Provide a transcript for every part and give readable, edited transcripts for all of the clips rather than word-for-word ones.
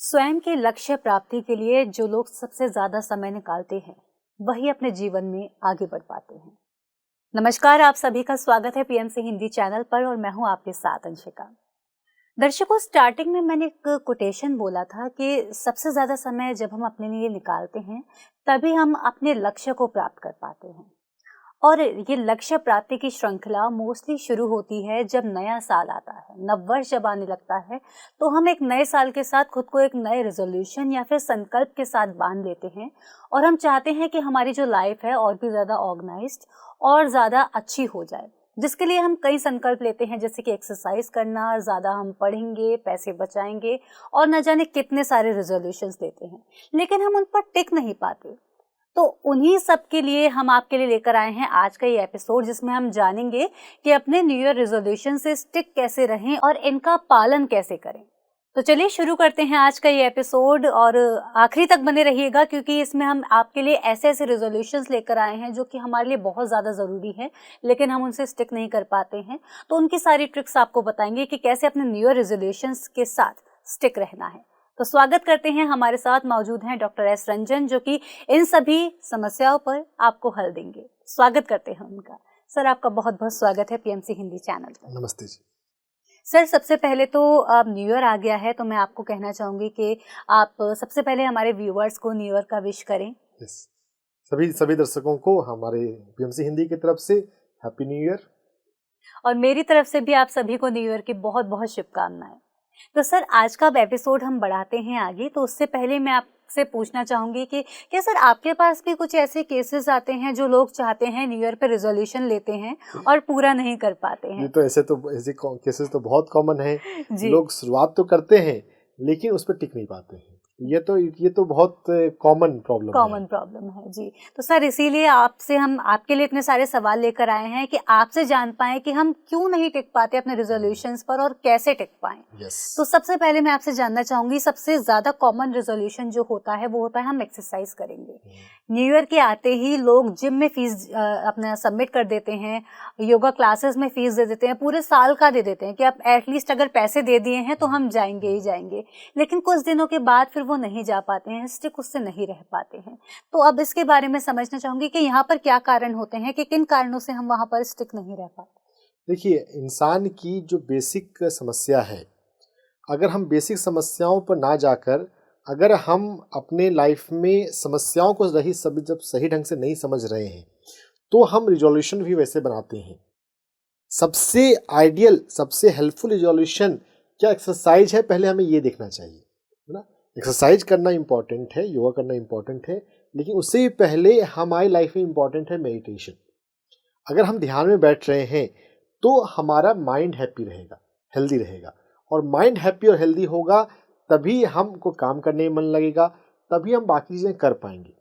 स्वयं के लक्ष्य प्राप्ति के लिए जो लोग सबसे ज्यादा समय निकालते हैं वही अपने जीवन में आगे बढ़ पाते हैं। नमस्कार, आप सभी का स्वागत है पीएमसी हिंदी चैनल पर और मैं हूं आपके साथ अंशिका। दर्शकों, स्टार्टिंग में मैंने एक कोटेशन बोला था कि सबसे ज्यादा समय जब हम अपने लिए निकालते हैं तभी हम अपने लक्ष्य को प्राप्त कर पाते हैं। और ये लक्ष्य प्राप्ति की श्रृंखला मोस्टली शुरू होती है जब नया साल आता है, नववर्ष जब आने लगता है, तो हम एक नए साल के साथ खुद को एक नए रेजोल्यूशन या फिर संकल्प के साथ बांध लेते हैं और हम चाहते हैं कि हमारी जो लाइफ है और भी ज़्यादा ऑर्गेनाइज्ड और ज़्यादा अच्छी हो जाए, जिसके लिए हम कई संकल्प लेते हैं, जैसे कि एक्सरसाइज करना, ज़्यादा हम पढ़ेंगे, पैसे बचाएंगे और न जाने कितने सारे रेजोल्यूशंस लेते हैं, लेकिन हम उन पर टिक नहीं पाते। तो उन्हीं सब के लिए हम आपके लिए लेकर आए हैं आज का ये एपिसोड, जिसमें हम जानेंगे कि अपने न्यू ईयर रेजोल्यूशन से स्टिक कैसे रहें और इनका पालन कैसे करें। तो चलिए शुरू करते हैं आज का ये एपिसोड और आखिरी तक बने रहिएगा, क्योंकि इसमें हम आपके लिए ऐसे ऐसे रेजोल्यूशंस लेकर आए हैं जो कि हमारे लिए बहुत ज़्यादा ज़रूरी है, लेकिन हम उनसे स्टिक नहीं कर पाते हैं। तो उनकी सारी ट्रिक्स आपको बताएंगे कि कैसे अपने न्यू ईयर रेजोल्यूशंस के साथ स्टिक रहना है। तो स्वागत करते हैं, हमारे साथ मौजूद हैं डॉक्टर एस रंजन, जो कि इन सभी समस्याओं पर आपको हल देंगे। स्वागत करते हैं उनका। सर, आपका बहुत बहुत स्वागत है पीएमसी हिंदी चैनल पर। नमस्ते जी। सर, सबसे पहले तो अब न्यू ईयर आ गया है, तो मैं आपको कहना चाहूंगी कि आप सबसे पहले हमारे व्यूअर्स को न्यू ईयर का विश करें। यस, सभी दर्शकों को हमारे पीएमसी हिंदी की तरफ से हैप्पी न्यू ईयर। और मेरी तरफ से भी आप सभी को न्यू ईयर की बहुत बहुत शुभकामनाएं। तो सर, आज का एपिसोड हम बढ़ाते हैं आगे, तो उससे पहले मैं आपसे पूछना चाहूंगी कि क्या सर आपके पास भी कुछ ऐसे केसेस आते हैं जो लोग चाहते हैं न्यू ईयर पे रेजोल्यूशन लेते हैं और पूरा नहीं कर पाते हैं? ये तो ऐसे केसेस तो बहुत कॉमन है। जी। लोग शुरुआत तो करते हैं लेकिन उस पर टिक नहीं पाते हैं। ये तो बहुत कॉमन प्रॉब्लम है जी। तो सर, इसीलिए आपसे हम आपके लिए इतने सारे सवाल लेकर आए हैं कि आपसे जान पाएं कि हम क्यों नहीं टिक पाते अपने रेजोल्यूशंस पर और कैसे टिक पाएं। तो सबसे पहले मैं आपसे जानना चाहूंगी, सबसे ज्यादा कॉमन रेजोल्यूशन जो होता है वो होता है हम एक्सरसाइज करेंगे। न्यू ईयर के आते ही लोग जिम में फीस अपना सबमिट कर देते हैं, योगा क्लासेस में फीस दे देते हैं, पूरे साल का दे देते हैं कि आप एटलीस्ट अगर पैसे दे दिए हैं तो हम जाएंगे ही जाएंगे, लेकिन कुछ दिनों के बाद फिर वो नहीं जा पाते हैं, स्टिक उससे नहीं रह पाते हैं। तो अब इसके बारे में समझना चाहूंगी कि यहाँ पर क्या कारण होते हैं, कि किन कारणों से हम वहाँ पर स्टिक नहीं रह पाते। देखिए, इंसान की जो बेसिक समस्या है, अगर हम बेसिक समस्याओं पर ना जाकर अगर हम अपने लाइफ में समस्याओं को जब सही ढंग से नहीं समझ रहे हैं तो हम रिजोल्यूशन भी वैसे बनाते हैं। सबसे आइडियल, सबसे हेल्पफुल रिजोल्यूशन क्या एक्सरसाइज है, पहले हमें ये देखना चाहिए, है ना। एक्सरसाइज करना इम्पॉर्टेंट है, योगा करना इम्पॉर्टेंट है, लेकिन उससे भी पहले हमारी लाइफ में इम्पॉर्टेंट है मेडिटेशन। अगर हम ध्यान में बैठ रहे हैं तो हमारा माइंड हैप्पी रहेगा, हेल्दी रहेगा, और माइंड हैप्पी और हेल्दी होगा तभी हमको काम करने में मन लगेगा, तभी हम बाकी चीज़ें कर पाएंगे।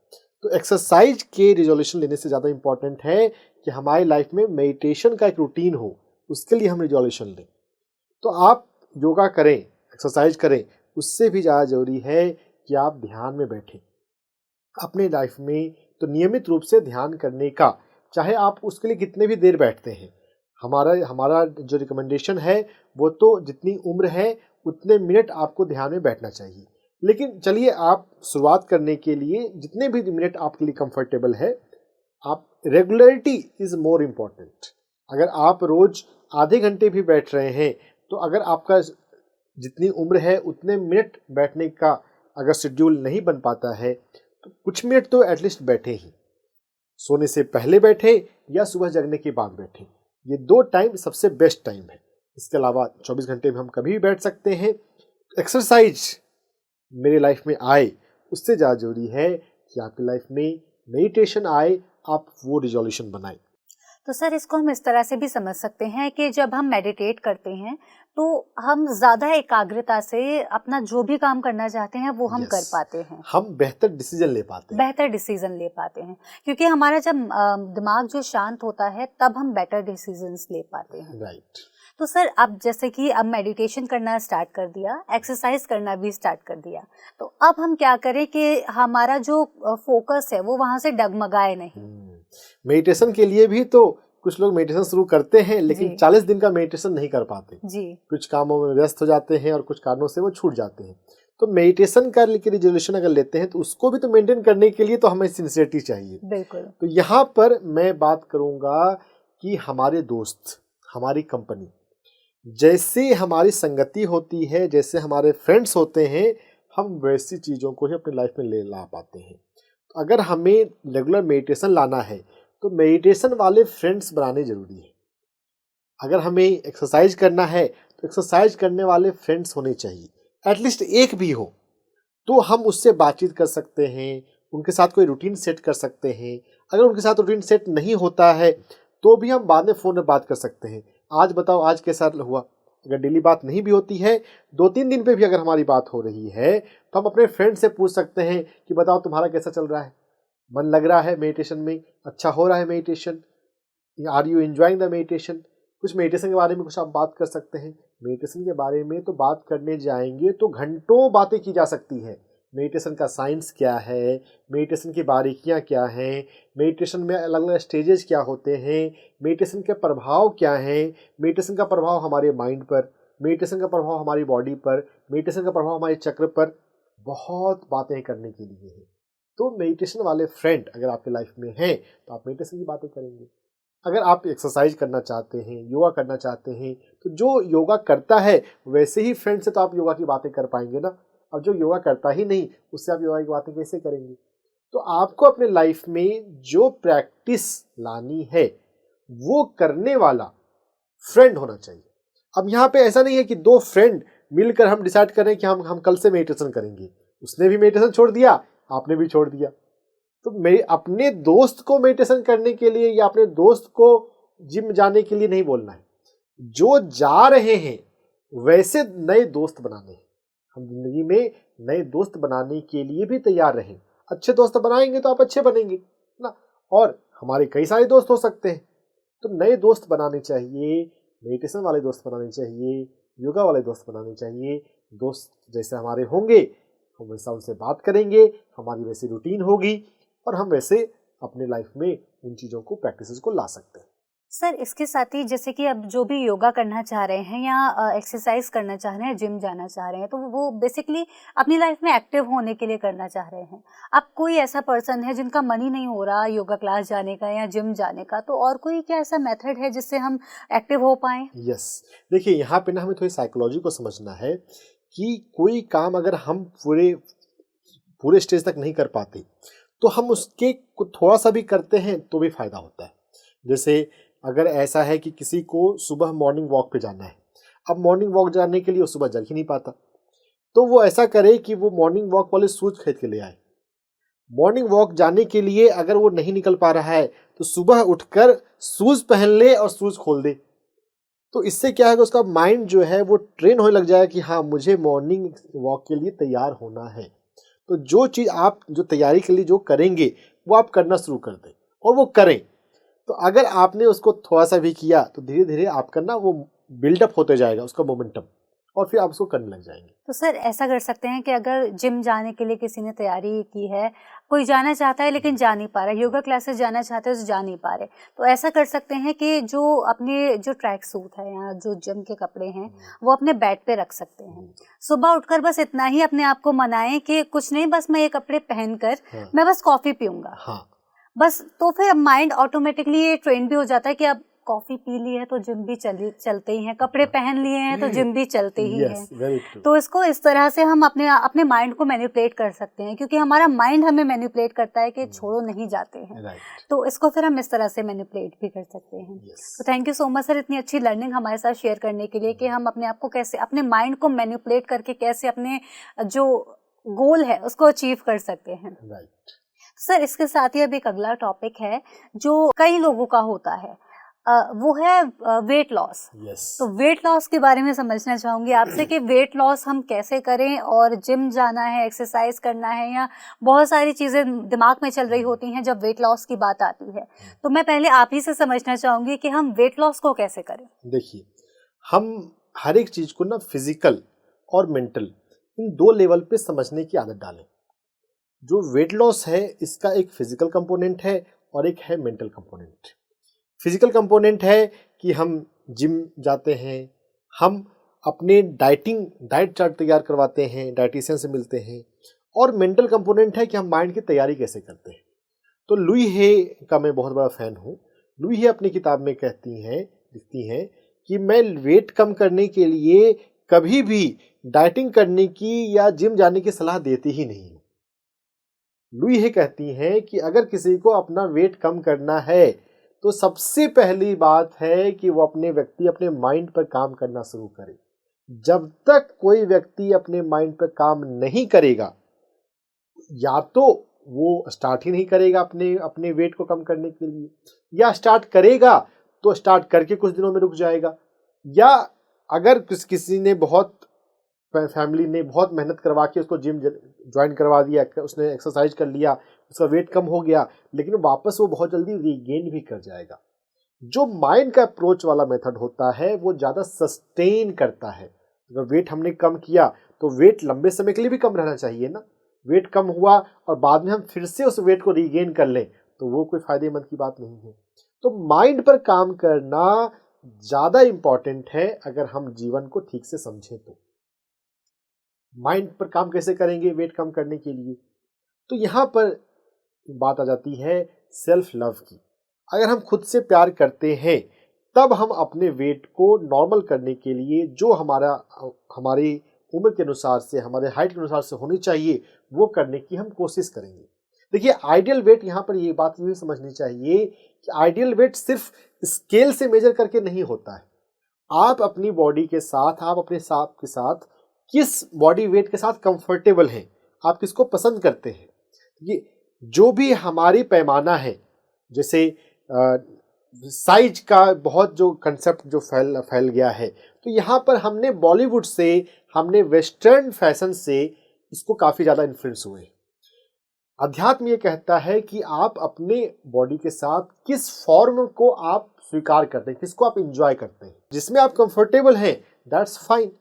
तो एक्सरसाइज के रिजोल्यूशन लेने से ज़्यादा इम्पॉर्टेंट है कि हमारी लाइफ में मेडिटेशन का एक रूटीन हो, उसके लिए हम रिजोल्यूशन लें। तो आप योगा करें, एक्सरसाइज करें, उससे भी ज़्यादा ज़रूरी है कि आप ध्यान में बैठें अपने लाइफ में। तो नियमित रूप से ध्यान करने का, चाहे आप उसके लिए कितने भी देर बैठते हैं, हमारा जो रिकमेंडेशन है वो तो जितनी उम्र है उतने मिनट आपको ध्यान में बैठना चाहिए। लेकिन चलिए, आप शुरुआत करने के लिए जितने भी मिनट आपके लिए कंफर्टेबल है, आप रेगुलरिटी इज़ मोर इम्पॉर्टेंट। अगर आप रोज़ आधे घंटे भी बैठ रहे हैं तो अगर आपका जितनी उम्र है उतने मिनट बैठने का अगर शेड्यूल नहीं बन पाता है तो कुछ मिनट तो एटलीस्ट बैठे ही, सोने से पहले बैठे या सुबह जगने के बाद बैठे। ये 2 टाइम सबसे बेस्ट टाइम है। इसके अलावा 24 घंटे में हम कभी भी बैठ सकते हैं। एक्सरसाइज मेरे लाइफ में आए, उससे ज़्यादा जरूरी है कि आपकी लाइफ में मेडिटेशन आए, आप वो रिजोल्यूशन बनाएं। तो सर, इसको हम इस तरह से भी समझ सकते हैं कि जब हम मेडिटेट करते हैं तो हम ज़्यादा एकाग्रता से अपना जो भी काम करना चाहते हैं वो हम कर पाते हैं, हम बेहतर डिसीजन ले पाते हैं, क्योंकि हमारा जब दिमाग जो शांत होता है तब हम बेटर डिसीजंस ले पाते हैं। राइट। तो सर, अब जैसे कि अब मेडिटेशन करना स्टार्ट कर दिया, एक्सरसाइज करना भी स्टार्ट कर दिया, तो अब हम क्या करें कि हमारा जो फोकस है वो वहाँ से डगमगाए नहीं। मेडिटेशन के लिए भी तो कुछ लोग मेडिटेशन शुरू करते हैं लेकिन 40 दिन का मेडिटेशन नहीं कर पाते जी। कुछ कामों में व्यस्त हो जाते हैं और कुछ कारणों से वो छूट जाते हैं। तो मेडिटेशन का लेके रिजोल्यूशन अगर लेते हैं तो उसको भी तो मेंटेन करने के लिए तो हमें सिंसियरिटी चाहिए। बिल्कुल। तो यहाँ पर मैं बात करूँगा कि हमारे दोस्त, हमारी कंपनी, जैसे हमारी संगति होती है, जैसे हमारे फ्रेंड्स होते हैं, हम वैसी चीज़ों को ही अपनी लाइफ में ले ला पाते हैं। तो अगर हमें रेगुलर मेडिटेशन लाना है तो मेडिटेशन वाले फ्रेंड्स बनाने ज़रूरी है। अगर हमें एक्सरसाइज करना है तो एक्सरसाइज करने वाले फ्रेंड्स होने चाहिए, एटलीस्ट एक भी हो, तो हम उससे बातचीत कर सकते हैं, उनके साथ कोई रूटीन सेट कर सकते हैं। अगर उनके साथ रूटीन सेट नहीं होता है तो भी हम बाद में फ़ोन में बात कर सकते हैं, आज बताओ आज कैसा हुआ। अगर डेली बात नहीं भी होती है, 2-3 दिन पे भी अगर हमारी बात हो रही है तो हम अपने फ्रेंड से पूछ सकते हैं कि बताओ तुम्हारा कैसा चल रहा है, मन लग रहा है मेडिटेशन में, अच्छा हो रहा है meditation, are you enjoying the meditation. कुछ मेडिटेशन के बारे में कुछ आप बात कर सकते हैं। मेडिटेशन के बारे में तो बात करने जाएंगे तो घंटों बातें की जा सकती है। मेडिटेशन का साइंस क्या है, मेडिटेशन की बारीकियां क्या हैं, मेडिटेशन में अलग अलग स्टेजेस क्या होते हैं, मेडिटेशन के प्रभाव क्या हैं, मेडिटेशन का प्रभाव हमारे माइंड पर, मेडिटेशन का प्रभाव हमारी बॉडी पर, मेडिटेशन का प्रभाव हमारे चक्र पर, बहुत बातें करने के लिए है। तो मेडिटेशन वाले फ्रेंड अगर आपके लाइफ में हैं तो आप मेडिटेशन की बातें करेंगे। अगर आप एक्सरसाइज करना चाहते हैं, योगा करना चाहते हैं, तो जो योगा करता है वैसे ही फ्रेंड से तो आप योगा की बातें कर पाएंगे ना। अब जो योगा करता ही नहीं, उससे आप योगा की बातें कैसे करेंगे। तो आपको अपने लाइफ में जो प्रैक्टिस लानी है वो करने वाला फ्रेंड होना चाहिए। अब यहाँ पे ऐसा नहीं है कि 2 फ्रेंड मिलकर हम डिसाइड करें कि हम कल से मेडिटेशन करेंगे, उसने भी मेडिटेशन छोड़ दिया, आपने भी छोड़ दिया। तो मेरे अपने दोस्त को मेडिटेशन करने के लिए या अपने दोस्त को जिम जाने के लिए नहीं बोलना है, जो जा रहे हैं वैसे नए दोस्त बनाने हैं। हम जिंदगी में नए दोस्त बनाने के लिए भी तैयार रहें। अच्छे दोस्त बनाएंगे तो आप अच्छे बनेंगे ना, और हमारे कई सारे दोस्त हो सकते हैं। तो नए दोस्त बनाने चाहिए, मेडिटेशन वाले दोस्त बनाने चाहिए, योगा वाले दोस्त बनाने चाहिए। दोस्त जैसे हमारे होंगे हम वैसा उनसे बात करेंगे, हमारी वैसी रूटीन होगी और हम वैसे अपने लाइफ में उन चीज़ों को, प्रैक्टिसेस को ला सकते हैं। सर इसके साथ ही जैसे कि अब जो भी योगा करना चाह रहे हैं या एक्सरसाइज करना चाह रहे हैं, जिम जाना चाह रहे हैं, तो वो बेसिकली अपनी लाइफ में एक्टिव होने के लिए करना चाह रहे हैं। अब कोई ऐसा पर्सन है जिनका मन ही नहीं हो रहा योगा क्लास जाने का या जिम जाने का, तो और कोई क्या ऐसा मेथड है जिससे हम एक्टिव हो पाएं? यस, देखिए यहाँ पे ना हमें थोड़ी साइकोलॉजी को समझना है कि कोई काम अगर हम पूरे स्टेज तक नहीं कर पाते तो हम उसके थोड़ा सा भी करते हैं तो भी फायदा होता है। जैसे अगर ऐसा है कि किसी को सुबह मॉर्निंग वॉक पे जाना है, अब मॉर्निंग वॉक जाने के लिए वो सुबह जग ही नहीं पाता, तो वो ऐसा करे कि वो मॉर्निंग वॉक वाले शूज खरीद के ले आए। मॉर्निंग वॉक जाने के लिए अगर वो नहीं निकल पा रहा है तो सुबह उठकर शूज पहन ले और शूज खोल दे। तो इससे क्या है कि उसका माइंड जो है वो ट्रेन होने लग जाएगा कि हाँ मुझे मॉर्निंग वॉक के लिए तैयार होना है। तो जो चीज़ आप जो तैयारी के लिए जो करेंगे वो आप करना शुरू कर दें और वो करें। तो अगर आपने उसको थोड़ा सा भी किया तो धीरे धीरे आपका ना वो बिल्डअप होते जाएगा उसका मोमेंटम, और फिर आप उसको करने लग जाएंगे। तो सर ऐसा कर सकते हैं कि अगर जिम जाने के लिए किसी ने तैयारी की है, कोई जाना चाहता है लेकिन जा नहीं पा रहा, योगा क्लासेस जाना चाहते हैं तो जा नहीं पा रहे, तो ऐसा कर सकते हैं कि जो अपने जो ट्रैक सूट है या जो जिम के कपड़े हैं वो अपने बेड पे रख सकते हैं। सुबह उठकर बस इतना ही अपने आप को मनाएं कि कुछ नहीं, बस मैं ये कपड़े पहनकर मैं बस कॉफी पीऊंगा, बस। तो फिर माइंड ऑटोमेटिकली ये ट्रेन भी हो जाता है कि अब कॉफी पी ली है तो जिम भी चलते ही हैं, कपड़े पहन लिए हैं तो जिम भी चलते ही हैं। तो इसको इस तरह से हम अपने माइंड को मैनिपुलेट कर सकते हैं, क्योंकि हमारा माइंड हमें मैनिपुलेट करता है कि छोड़ो नहीं जाते हैं। तो इसको फिर हम इस तरह से मैनिपुलेट भी कर सकते हैं। तो thank you so much sir इतनी अच्छी लर्निंग हमारे साथ शेयर करने के लिए कि हम अपने आप को कैसे, अपने माइंड को मैनिपुलेट करके कैसे अपने जो गोल है उसको अचीव कर सकते हैं। सर इसके साथ ही अब एक अगला टॉपिक है जो कई लोगों का होता है, वो है वेट लॉस। तो वेट लॉस के बारे में समझना चाहूंगी आपसे कि वेट लॉस हम कैसे करें, और जिम जाना है, एक्सरसाइज करना है, या बहुत सारी चीजें दिमाग में चल रही होती हैं जब वेट लॉस की बात आती है। तो मैं पहले आप ही से समझना चाहूंगी कि हम वेट लॉस को कैसे करें। देखिए, हम हर एक चीज को ना फिजिकल और मेंटल इन 2 लेवल पे समझने की आदत डालें। जो वेट लॉस है इसका एक फिजिकल कंपोनेंट है और एक है मेंटल कंपोनेंट। फिजिकल कंपोनेंट है कि हम जिम जाते हैं, हम अपने डाइट चार्ट तैयार करवाते हैं, डाइटिशियन से मिलते हैं। और मेंटल कंपोनेंट है कि हम माइंड की तैयारी कैसे करते हैं। तो लुई हे का मैं बहुत बड़ा फैन हूँ। लुई हे अपनी किताब में लिखती हैं कि मैं वेट कम करने के लिए कभी भी डाइटिंग करने की या जिम जाने की सलाह देती ही नहीं हूँ। लुई हे कहती हैं कि अगर किसी को अपना वेट कम करना है तो सबसे पहली बात है कि वो अपने माइंड पर काम करना शुरू करे। जब तक कोई व्यक्ति अपने माइंड पर काम नहीं करेगा, या तो वो स्टार्ट ही नहीं करेगा अपने वेट को कम करने के लिए, या स्टार्ट करेगा तो स्टार्ट करके कुछ दिनों में रुक जाएगा, या अगर किसी ने फैमिली ने बहुत मेहनत करवा के उसको जिम ज्वाइन करवा दिया, उसने एक्सरसाइज कर लिया, उसका वेट कम हो गया, लेकिन वापस वो बहुत जल्दी रीगेन भी कर जाएगा। जो माइंड का अप्रोच वाला मेथड होता है वो ज़्यादा सस्टेन करता है। अगर वेट हमने कम किया तो वेट लंबे समय के लिए भी कम रहना चाहिए ना। वेट कम हुआ और बाद में हम फिर से उस वेट को रीगेन कर लें तो वो कोई फायदेमंद की बात नहीं है। तो माइंड पर काम करना ज़्यादा इम्पॉर्टेंट है अगर हम जीवन को ठीक से समझें तो। माइंड पर काम कैसे करेंगे वेट कम करने के लिए? तो यहाँ पर बात आ जाती है सेल्फ लव की। अगर हम खुद से प्यार करते हैं तब हम अपने वेट को नॉर्मल करने के लिए जो हमारी उम्र के अनुसार से, हमारे हाइट के अनुसार से होनी चाहिए, वो करने की हम कोशिश करेंगे। देखिए, आइडियल वेट, यहाँ पर ये बात भी समझनी चाहिए कि आइडियल वेट सिर्फ स्केल से मेजर करके नहीं होता है। आप अपनी बॉडी के साथ, आप अपने साथ के साथ किस बॉडी वेट के साथ कंफर्टेबल हैं, आप किसको पसंद करते हैं, ये जो भी हमारी पैमाना है, जैसे साइज का बहुत जो कंसेप्ट जो फैल गया है, तो यहाँ पर हमने बॉलीवुड से, हमने वेस्टर्न फैशन से इसको काफ़ी ज़्यादा इन्फ्लुएंस हुए। अध्यात्म ये कहता है कि आप अपने बॉडी के साथ किस फॉर्म को आप स्वीकार करते हैं, किसको आप इंजॉय करते हैं, जिसमें आप कंफर्टेबल हैं, दैट्स फाइन।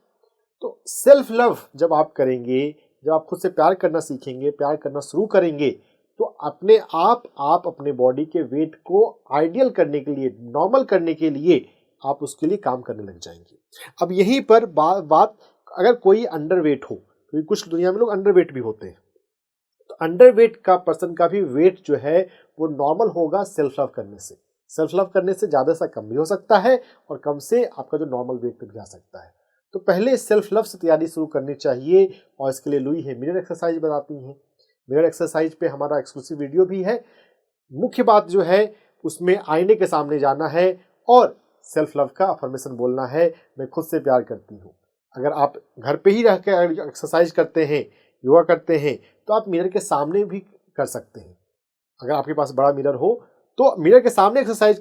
तो सेल्फ लव जब आप करेंगे, जब आप खुद से प्यार करना सीखेंगे, प्यार करना शुरू करेंगे, तो अपने आप अपने बॉडी के वेट को आइडियल करने के लिए, नॉर्मल करने के लिए आप उसके लिए काम करने लग जाएंगे। अब यहीं पर बात अगर कोई अंडरवेट हो, क्योंकि कुछ दुनिया में लोग अंडरवेट भी होते हैं, तो अंडरवेट का पर्सन का भी वेट जो है वो नॉर्मल होगा सेल्फ लव करने से। सेल्फ लव करने से ज़्यादा सा कम भी हो सकता है और कम से आपका जो नॉर्मल वेट पे भी आ सकता है। तो पहले सेल्फ लव से तैयारी शुरू करनी चाहिए और इसके लिए लुई हे मिरर एक्सरसाइज बताती हैं। मिरर एक्सरसाइज पे हमारा एक्सक्लूसिव वीडियो भी है। मुख्य बात जो है उसमें आईने के सामने जाना है और सेल्फ लव का अफर्मेशन बोलना है, मैं खुद से प्यार करती हूँ। अगर आप घर पे ही रह के एक्सरसाइज करते हैं, योगा करते हैं, तो आप मिरर के सामने भी कर सकते हैं। अगर आपके पास बड़ा मिरर हो तो मिरर के सामने एक्सरसाइज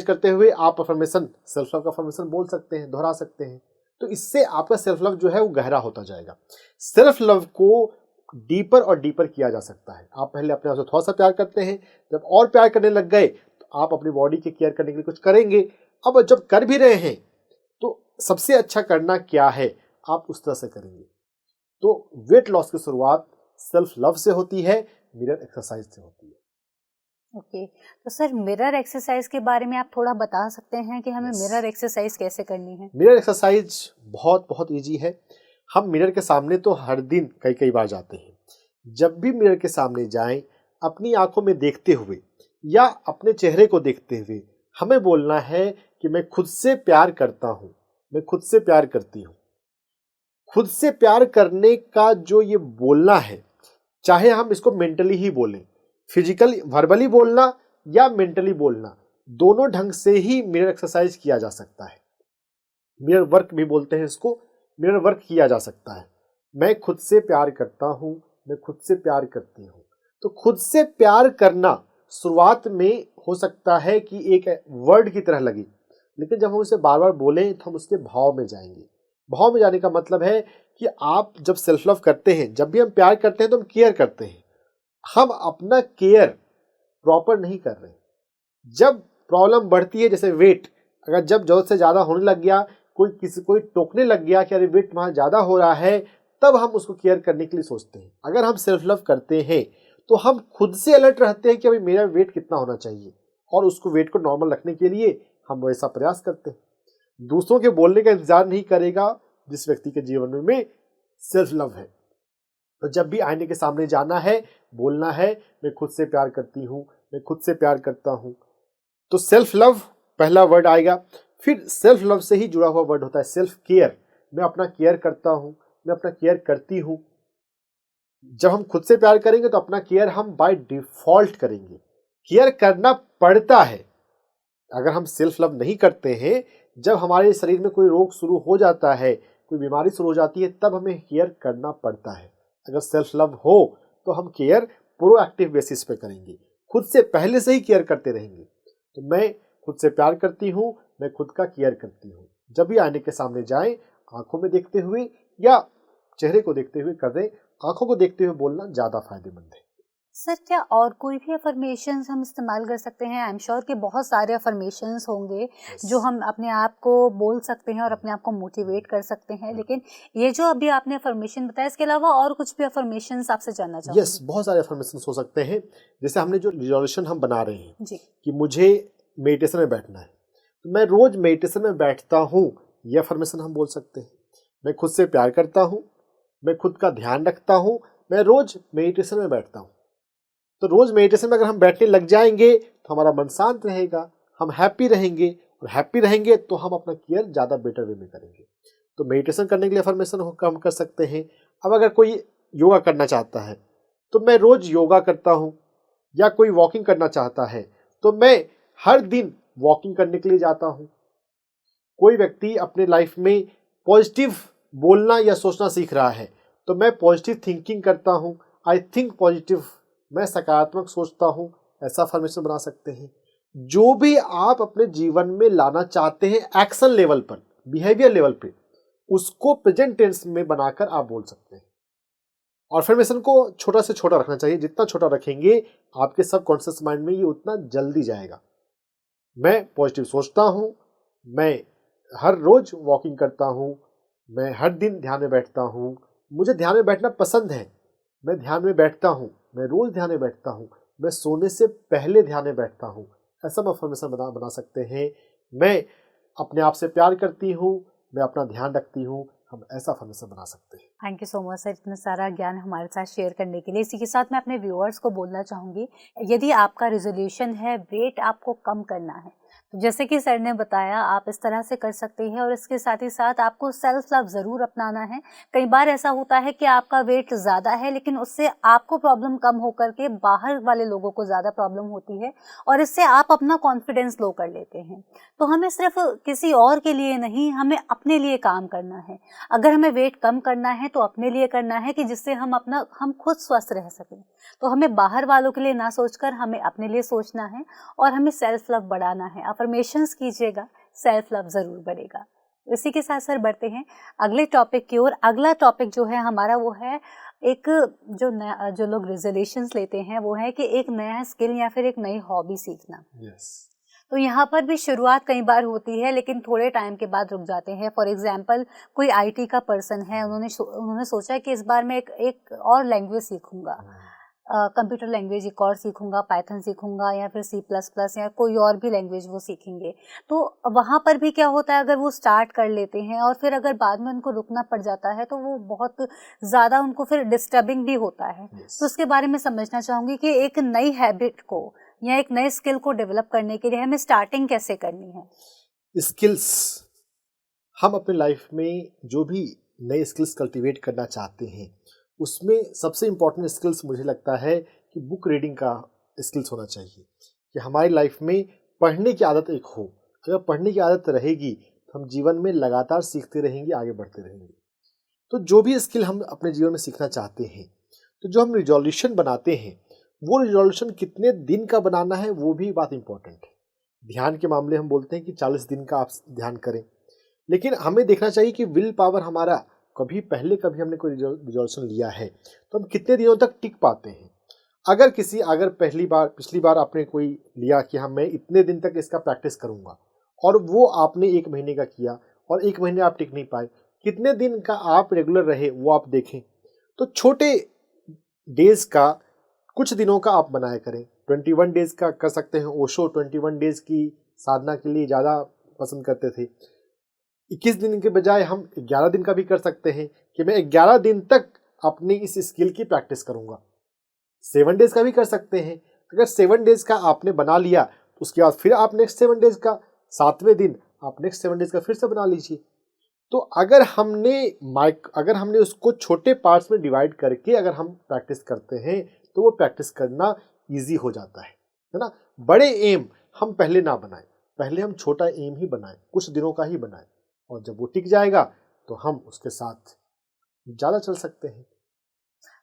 करते हुए आप अफर्मेशन, सेल्फ लव का अफर्मेशन बोल सकते हैं, दोहरा सकते हैं। तो इससे आपका सेल्फ लव जो है वो गहरा होता जाएगा। सेल्फ लव को डीपर और डीपर किया जा सकता है। आप पहले अपने आप से थोड़ा सा प्यार करते हैं, जब और प्यार करने लग गए तो आप अपनी बॉडी की केयर करने के लिए कुछ करेंगे। अब जब कर भी रहे हैं तो सबसे अच्छा करना क्या है, आप उस तरह से करेंगे। तो वेट लॉस की शुरुआत सेल्फ लव से होती है, मिरर एक्सरसाइज से होती है। ओके, तो सर मिरर एक्सरसाइज के बारे में आप थोड़ा बता सकते हैं कि हमें मिरर एक्सरसाइज कैसे करनी है? मिरर एक्सरसाइज बहुत ईजी है। हम मिरर के सामने तो हर दिन कई बार जाते हैं। जब भी मिरर के सामने जाएं, अपनी आंखों में देखते हुए या अपने चेहरे को देखते हुए हमें बोलना है कि मैं खुद से प्यार करता हूँ, मैं खुद से प्यार करती हूँ। खुद से प्यार करने का जो ये बोलना है, चाहे हम इसको मेंटली ही बोलें, फिजिकली वर्बली बोलना या मेंटली बोलना, दोनों ढंग से ही मिरर एक्सरसाइज किया जा सकता है। मिरर वर्क भी बोलते हैं इसको, मिरर वर्क किया जा सकता है। मैं खुद से प्यार करता हूँ, मैं खुद से प्यार करती हूँ। तो खुद से प्यार करना शुरुआत में हो सकता है कि एक वर्ड की तरह लगे, लेकिन जब हम उसे बार बार बोलें तो हम उसके भाव में जाएंगे। भाव में जाने का मतलब है कि आप जब सेल्फ लव करते हैं, जब भी हम प्यार करते हैं तो हम केयर करते हैं। हम अपना केयर प्रॉपर नहीं कर रहे। जब प्रॉब्लम बढ़ती है, जैसे वेट, अगर जब जरूरत से ज़्यादा होने लग गया, कोई टोकने लग गया कि अरे वेट तुम्हारा ज़्यादा हो रहा है, तब हम उसको केयर करने के लिए सोचते हैं। अगर हम सेल्फ लव करते हैं तो हम खुद से अलर्ट रहते हैं कि अभी मेरा वेट कितना होना चाहिए और उसको वेट को नॉर्मल रखने के लिए हम वैसा प्रयास करते हैं। दूसरों के बोलने का इंतजार नहीं करेगा जिस व्यक्ति के जीवन में सेल्फ लव है। तो जब भी आईने के सामने जाना है, बोलना है मैं खुद से प्यार करती हूँ, मैं खुद से प्यार करता हूँ, तो सेल्फ लव पहला वर्ड आएगा। फिर सेल्फ लव से ही जुड़ा हुआ वर्ड होता है सेल्फ केयर। मैं अपना केयर करता हूँ, मैं अपना केयर करती हूँ। जब हम खुद से प्यार करेंगे तो अपना केयर हम बाय डिफॉल्ट करेंगे। केयर करना पड़ता है। अगर हम सेल्फ लव नहीं करते हैं, जब हमारे शरीर में कोई रोग शुरू हो जाता है, कोई बीमारी शुरू हो जाती है, तब हमें केयर करना पड़ता है। अगर सेल्फ लव हो तो हम केयर प्रोएक्टिव बेसिस पे करेंगे, खुद से पहले से ही केयर करते रहेंगे। तो मैं खुद से प्यार करती हूँ, मैं खुद का केयर करती हूँ। जब भी आईने के सामने जाएं, आंखों में देखते हुए या चेहरे को देखते हुए कर दें, आंखों को देखते हुए बोलना ज़्यादा फायदेमंद है। सर, क्या और कोई भी अफर्मेशंस हम इस्तेमाल कर सकते हैं? आई एम श्योर कि बहुत सारे अफर्मेशंस होंगे जो हम अपने आप को बोल सकते हैं और अपने आप को मोटिवेट कर सकते हैं, लेकिन ये जो अभी आपने अफर्मेशन बताया, इसके अलावा और कुछ भी अफर्मेशंस आपसे जानना चाहूँगी। यस, बहुत सारे अफर्मेशंस हो सकते हैं। जैसे हमने जो रिजोल्यूशन हम बना रहे हैं जी, कि मुझे मेडिटेशन में बैठना है, तो मैं रोज मेडिटेशन में बैठता हूँ, ये अफर्मेशन हम बोल सकते हैं। मैं खुद से प्यार करता हूँ, मैं खुद का ध्यान रखता हूँ, मैं रोज मेडिटेशन में बैठता हूँ। तो रोज मेडिटेशन में अगर हम बैठने लग जाएंगे तो हमारा मन शांत रहेगा, हम हैप्पी रहेंगे, और हैप्पी रहेंगे तो हम अपना केयर ज़्यादा बेटर वे में करेंगे। तो मेडिटेशन करने के लिए अफर्मेशन हम कर सकते हैं। अब अगर कोई योगा करना चाहता है तो मैं रोज योगा करता हूँ, या कोई वॉकिंग करना चाहता है तो मैं हर दिन वॉकिंग करने के लिए जाता हूँ। कोई व्यक्ति अपने लाइफ में पॉजिटिव बोलना या सोचना सीख रहा है तो मैं पॉजिटिव थिंकिंग करता हूँ, आई थिंक पॉजिटिव, मैं सकारात्मक सोचता हूँ, ऐसा अफर्मेशन बना सकते हैं। जो भी आप अपने जीवन में लाना चाहते हैं एक्शन लेवल पर, बिहेवियर लेवल पे, उसको प्रेजेंट टेंस में बनाकर आप बोल सकते हैं। और अफर्मेशन को छोटा से छोटा रखना चाहिए। जितना छोटा रखेंगे आपके सबकॉन्शियस माइंड में ये उतना जल्दी जाएगा। मैं पॉजिटिव सोचता हूँ, मैं हर रोज वॉकिंग करता हूँ, मैं हर दिन ध्यान में बैठता हूँ, मुझे ध्यान में बैठना पसंद है, मैं ध्यान में बैठता हूँ, मैं रोज ध्यान में बैठता हूँ, मैं सोने से पहले ध्यान में बैठता हूँ, ऐसा हम अफर्मेशन बना सकते हैं। मैं अपने आप से प्यार करती हूँ, मैं अपना ध्यान रखती हूँ, हम ऐसा अफर्मेशन बना सकते हैं। Thank you so much sir, इतना सारा ज्ञान हमारे साथ शेयर करने के लिए। इसी के साथ मैं अपने व्यूअर्स को बोलना चाहूँगी, यदि आपका रेजोल्यूशन है वेट आपको कम करना है, तो जैसे कि सर ने बताया आप इस तरह से कर सकते हैं, और इसके साथ ही साथ आपको सेल्फ लव ज़रूर अपनाना है। कई बार ऐसा होता है कि आपका वेट ज़्यादा है, लेकिन उससे आपको प्रॉब्लम कम होकर के बाहर वाले लोगों को ज़्यादा प्रॉब्लम होती है, और इससे आप अपना कॉन्फिडेंस लो कर लेते हैं। तो हमें सिर्फ किसी और के लिए नहीं, हमें अपने लिए काम करना है। अगर हमें वेट कम करना है तो अपने लिए करना है, कि जिससे हम खुद स्वस्थ रह सकें। तो हमें बाहर वालों के लिए ना सोचकर हमें अपने लिए सोचना है, और हमें सेल्फ लव बढ़ाना है। अफर्मेशंस कीजिएगा, सेल्फ लव ज़रूर बढ़ेगा। इसी के साथ सर बढ़ते हैं अगले टॉपिक की ओर। अगला टॉपिक जो है हमारा वो है एक जो लोग रेजोल्यूशंस लेते हैं वो है कि एक नया स्किल या फिर एक नई हॉबी सीखना। तो यहाँ पर भी शुरुआत कई बार होती है, लेकिन थोड़े टाइम के बाद रुक जाते हैं। फॉर एग्जांपल कोई आईटी का पर्सन है, उन्होंने सोचा कि इस बार मैं एक और लैंग्वेज सीखूंगा, कंप्यूटर लैंग्वेज एक और सीखूंगा, पाइथन सीखूंगा, या फिर C++ या कोई और भी लैंग्वेज वो सीखेंगे। तो वहाँ पर भी क्या होता है, अगर वो स्टार्ट कर लेते हैं और फिर अगर बाद में उनको रुकना पड़ जाता है तो वो बहुत ज़्यादा उनको फिर डिस्टर्बिंग भी होता है। तो उसके बारे में समझना चाहूँगी कि एक नई हैबिट को या एक नए स्किल को डेवलप करने के लिए हमें स्टार्टिंग कैसे करनी है? स्किल्स, हम अपने लाइफ में जो भी नए स्किल्स कल्टीवेट करना चाहते हैं उसमें सबसे इम्पॉर्टेंट स्किल्स मुझे लगता है कि बुक रीडिंग का स्किल्स होना चाहिए। कि हमारी लाइफ में पढ़ने की आदत एक हो। अगर पढ़ने की आदत रहेगी तो हम जीवन में लगातार सीखते रहेंगे, आगे बढ़ते रहेंगे। तो जो भी स्किल हम अपने जीवन में सीखना चाहते हैं, तो जो हम रिजोल्यूशन बनाते हैं वो रिजोल्यूशन कितने दिन का बनाना है वो भी बात इंपॉर्टेंट है। ध्यान के मामले हम बोलते हैं कि 40 दिन का आप ध्यान करें, लेकिन हमें देखना चाहिए कि विल पावर हमारा कभी हमने कोई रिजोल्यूशन लिया है तो हम कितने दिनों तक टिक पाते हैं। अगर पिछली बार आपने कोई लिया कि हाँ मैं इतने दिन तक इसका प्रैक्टिस करूंगा, और वो आपने 1 महीने का किया और 1 महीने आप टिक नहीं पाए, कितने दिन का आप रेगुलर रहे वो आप देखें। तो छोटे डेज का, कुछ दिनों का आप बनाया करें। 21 डेज का कर सकते हैं। ओशो 21 डेज की साधना के लिए ज़्यादा पसंद करते थे। 21 दिन के बजाय हम 11 दिन का भी कर सकते हैं कि मैं 11 दिन तक अपनी इस स्किल की प्रैक्टिस करूंगा। 7 डेज का भी कर सकते हैं। अगर 7 डेज का आपने बना लिया तो उसके बाद फिर आप नेक्स्ट 7 डेज का, 7वें दिन आप नेक्स्ट 7 डेज का फिर से बना लीजिए। तो अगर हमने उसको छोटे पार्ट्स में डिवाइड करके अगर हम प्रैक्टिस करते हैं तो वो प्रैक्टिस करना ईजी हो जाता है ना। बड़े एम हम पहले ना बनाएं, पहले हम छोटा एम ही बनाएं, कुछ दिनों का ही बनाएं, और जब वो टिक जाएगा तो हम उसके साथ ज़्यादा चल सकते हैं।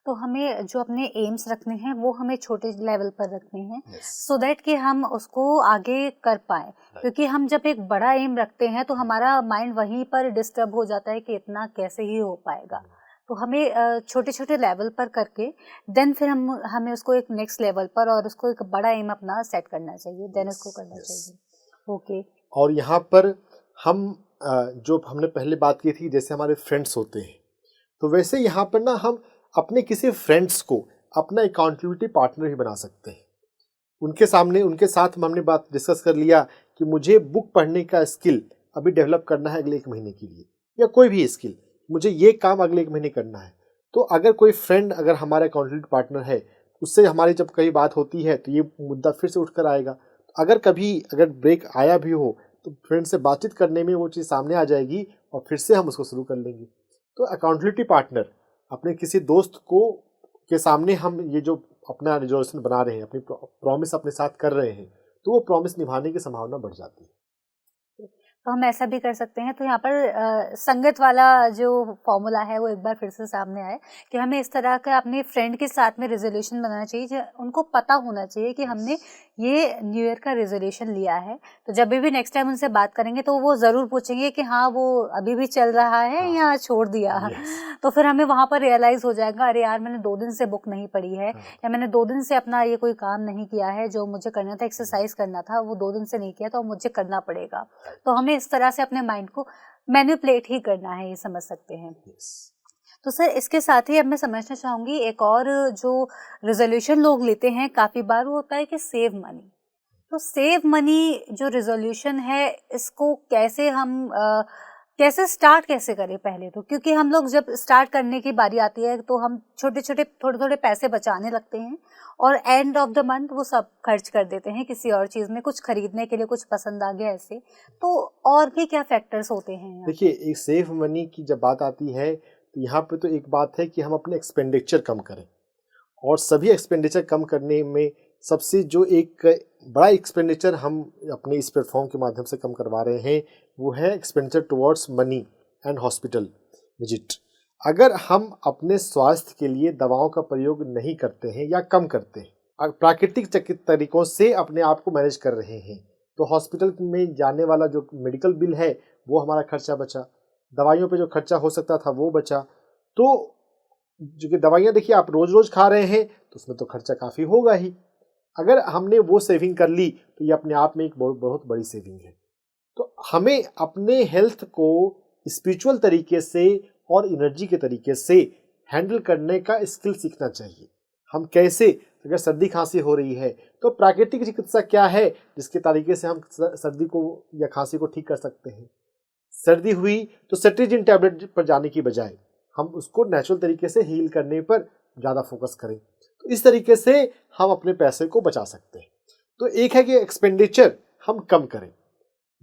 तो हमें जो अपने एम्स रखने हैं वो हमें छोटे लेवल पर रखने हैं, Yes. सो दैट कि हम उसको आगे कर पाए। क्योंकि हम जब एक बड़ा एम रखते हैं तो हमारा माइंड वहीं पर डिस्टर्ब हो जाता है कि इतना कैसे ही हो पाएगा। तो हमें छोटे छोटे लेवल पर करके देन फिर हमें उसको एक नेक्स्ट लेवल पर और उसको एक बड़ा एम अपना सेट करना चाहिए, देन उसको करना चाहिए। ओके। और यहाँ पर हम जो हमने पहले बात की थी, जैसे हमारे फ्रेंड्स होते हैं, तो वैसे यहाँ पर ना हम अपने किसी फ्रेंड्स को अपना अकाउंटेबिलिटी पार्टनर ही बना सकते हैं। उनके साथ हमने बात डिस्कस कर लिया कि मुझे बुक पढ़ने का स्किल अभी डेवलप करना है अगले 1 महीने के लिए, या कोई भी स्किल, मुझे ये काम अगले 1 महीने करना है। तो अगर कोई फ्रेंड अगर हमारा अकाउंटेबिलिटी पार्टनर है, उससे हमारी जब कहीं बात होती है तो ये मुद्दा फिर से उठकर आएगा। अगर ब्रेक आया भी हो तो फ्रेंड से बातचीत करने में वो चीज़ सामने आ जाएगी और फिर से हम उसको शुरू कर लेंगे। तो अकाउंटेबिलिटी पार्टनर अपने किसी दोस्त के सामने हम ये जो अपना रिजोल्यूशन बना रहे हैं, अपनी प्रॉमिस अपने साथ कर रहे हैं, तो वो प्रॉमिस निभाने की संभावना बढ़ जाती है। तो हम ऐसा भी कर सकते हैं। तो यहाँ पर संगत वाला जो फॉर्मूला है वो एक बार फिर से सामने आए कि हमें इस तरह का अपने फ्रेंड के साथ में रेजोल्यूशन बनाना चाहिए। उनको पता होना चाहिए कि हमने ये न्यू ईयर का रेजोल्यूशन लिया है। तो जब भी नेक्स्ट टाइम उनसे बात करेंगे तो वो ज़रूर पूछेंगे कि हाँ वो अभी भी चल रहा है या छोड़ दिया। तो फिर हमें वहाँ पर रियलाइज़ हो जाएगा, अरे यार मैंने 2 दिन से बुक नहीं पढ़ी है, या मैंने 2 दिन से अपना ये कोई काम नहीं किया है जो मुझे करना था, एक्सरसाइज करना था, वो 2 दिन से नहीं किया तो मुझे करना पड़ेगा। तो हमें इस तरह से अपने माइंड को मैनिपुलेट ही करना है, ये समझ सकते हैं। तो सर इसके साथ ही अब मैं समझना चाहूँगी एक और जो रेजोल्यूशन लोग लेते हैं काफ़ी बार वो होता है कि सेव मनी। तो सेव मनी जो रेजोल्यूशन है इसको कैसे हम कैसे स्टार्ट कैसे करें पहले तो, क्योंकि हम लोग जब स्टार्ट करने की बारी आती है तो हम छोटे छोटे थोड़े थोड़े पैसे बचाने लगते हैं और एंड ऑफ द मंथ वो सब खर्च कर देते हैं किसी और चीज़ में, कुछ खरीदने के लिए, कुछ पसंद आ गया ऐसे। तो और भी क्या फैक्टर्स होते हैं? देखिए, एक सेव मनी की जब बात आती है तो यहाँ पे तो एक बात है कि हम अपने एक्सपेंडिचर कम करें, और सभी एक्सपेंडिचर कम करने में सबसे जो एक बड़ा एक्सपेंडिचर हम अपने इस प्लेटफॉर्म के माध्यम से कम करवा रहे हैं वो है expenditure towards money and hospital visit. अगर हम अपने स्वास्थ्य के लिए दवाओं का प्रयोग नहीं करते हैं या कम करते हैं, प्राकृतिक तरीकों से अपने आप को मैनेज कर रहे हैं, तो हॉस्पिटल में जाने वाला जो मेडिकल बिल है वो हमारा खर्चा बचा, दवाइयों पे जो खर्चा हो सकता था वो बचा। तो जो कि दवाइयाँ देखिए आप रोज़ रोज़ खा रहे हैं तो उसमें तो खर्चा काफ़ी होगा ही। अगर हमने वो सेविंग कर ली तो ये अपने आप में एक बहुत बड़ी सेविंग है। तो हमें अपने हेल्थ को स्पिरिचुअल तरीके से और एनर्जी के तरीके से हैंडल करने का स्किल सीखना चाहिए। हम कैसे, अगर सर्दी खांसी हो रही है तो प्राकृतिक चिकित्सा क्या है जिसके तरीके से हम सर्दी को या खांसी को ठीक कर सकते हैं। सर्दी हुई तो सेट्रिजिन टैबलेट पर जाने की बजाय हम उसको नेचुरल तरीके से हील करने पर ज़्यादा फोकस करें। तो इस तरीके से हम अपने पैसे को बचा सकते हैं। तो एक है कि एक्सपेंडिचर हम कम करें।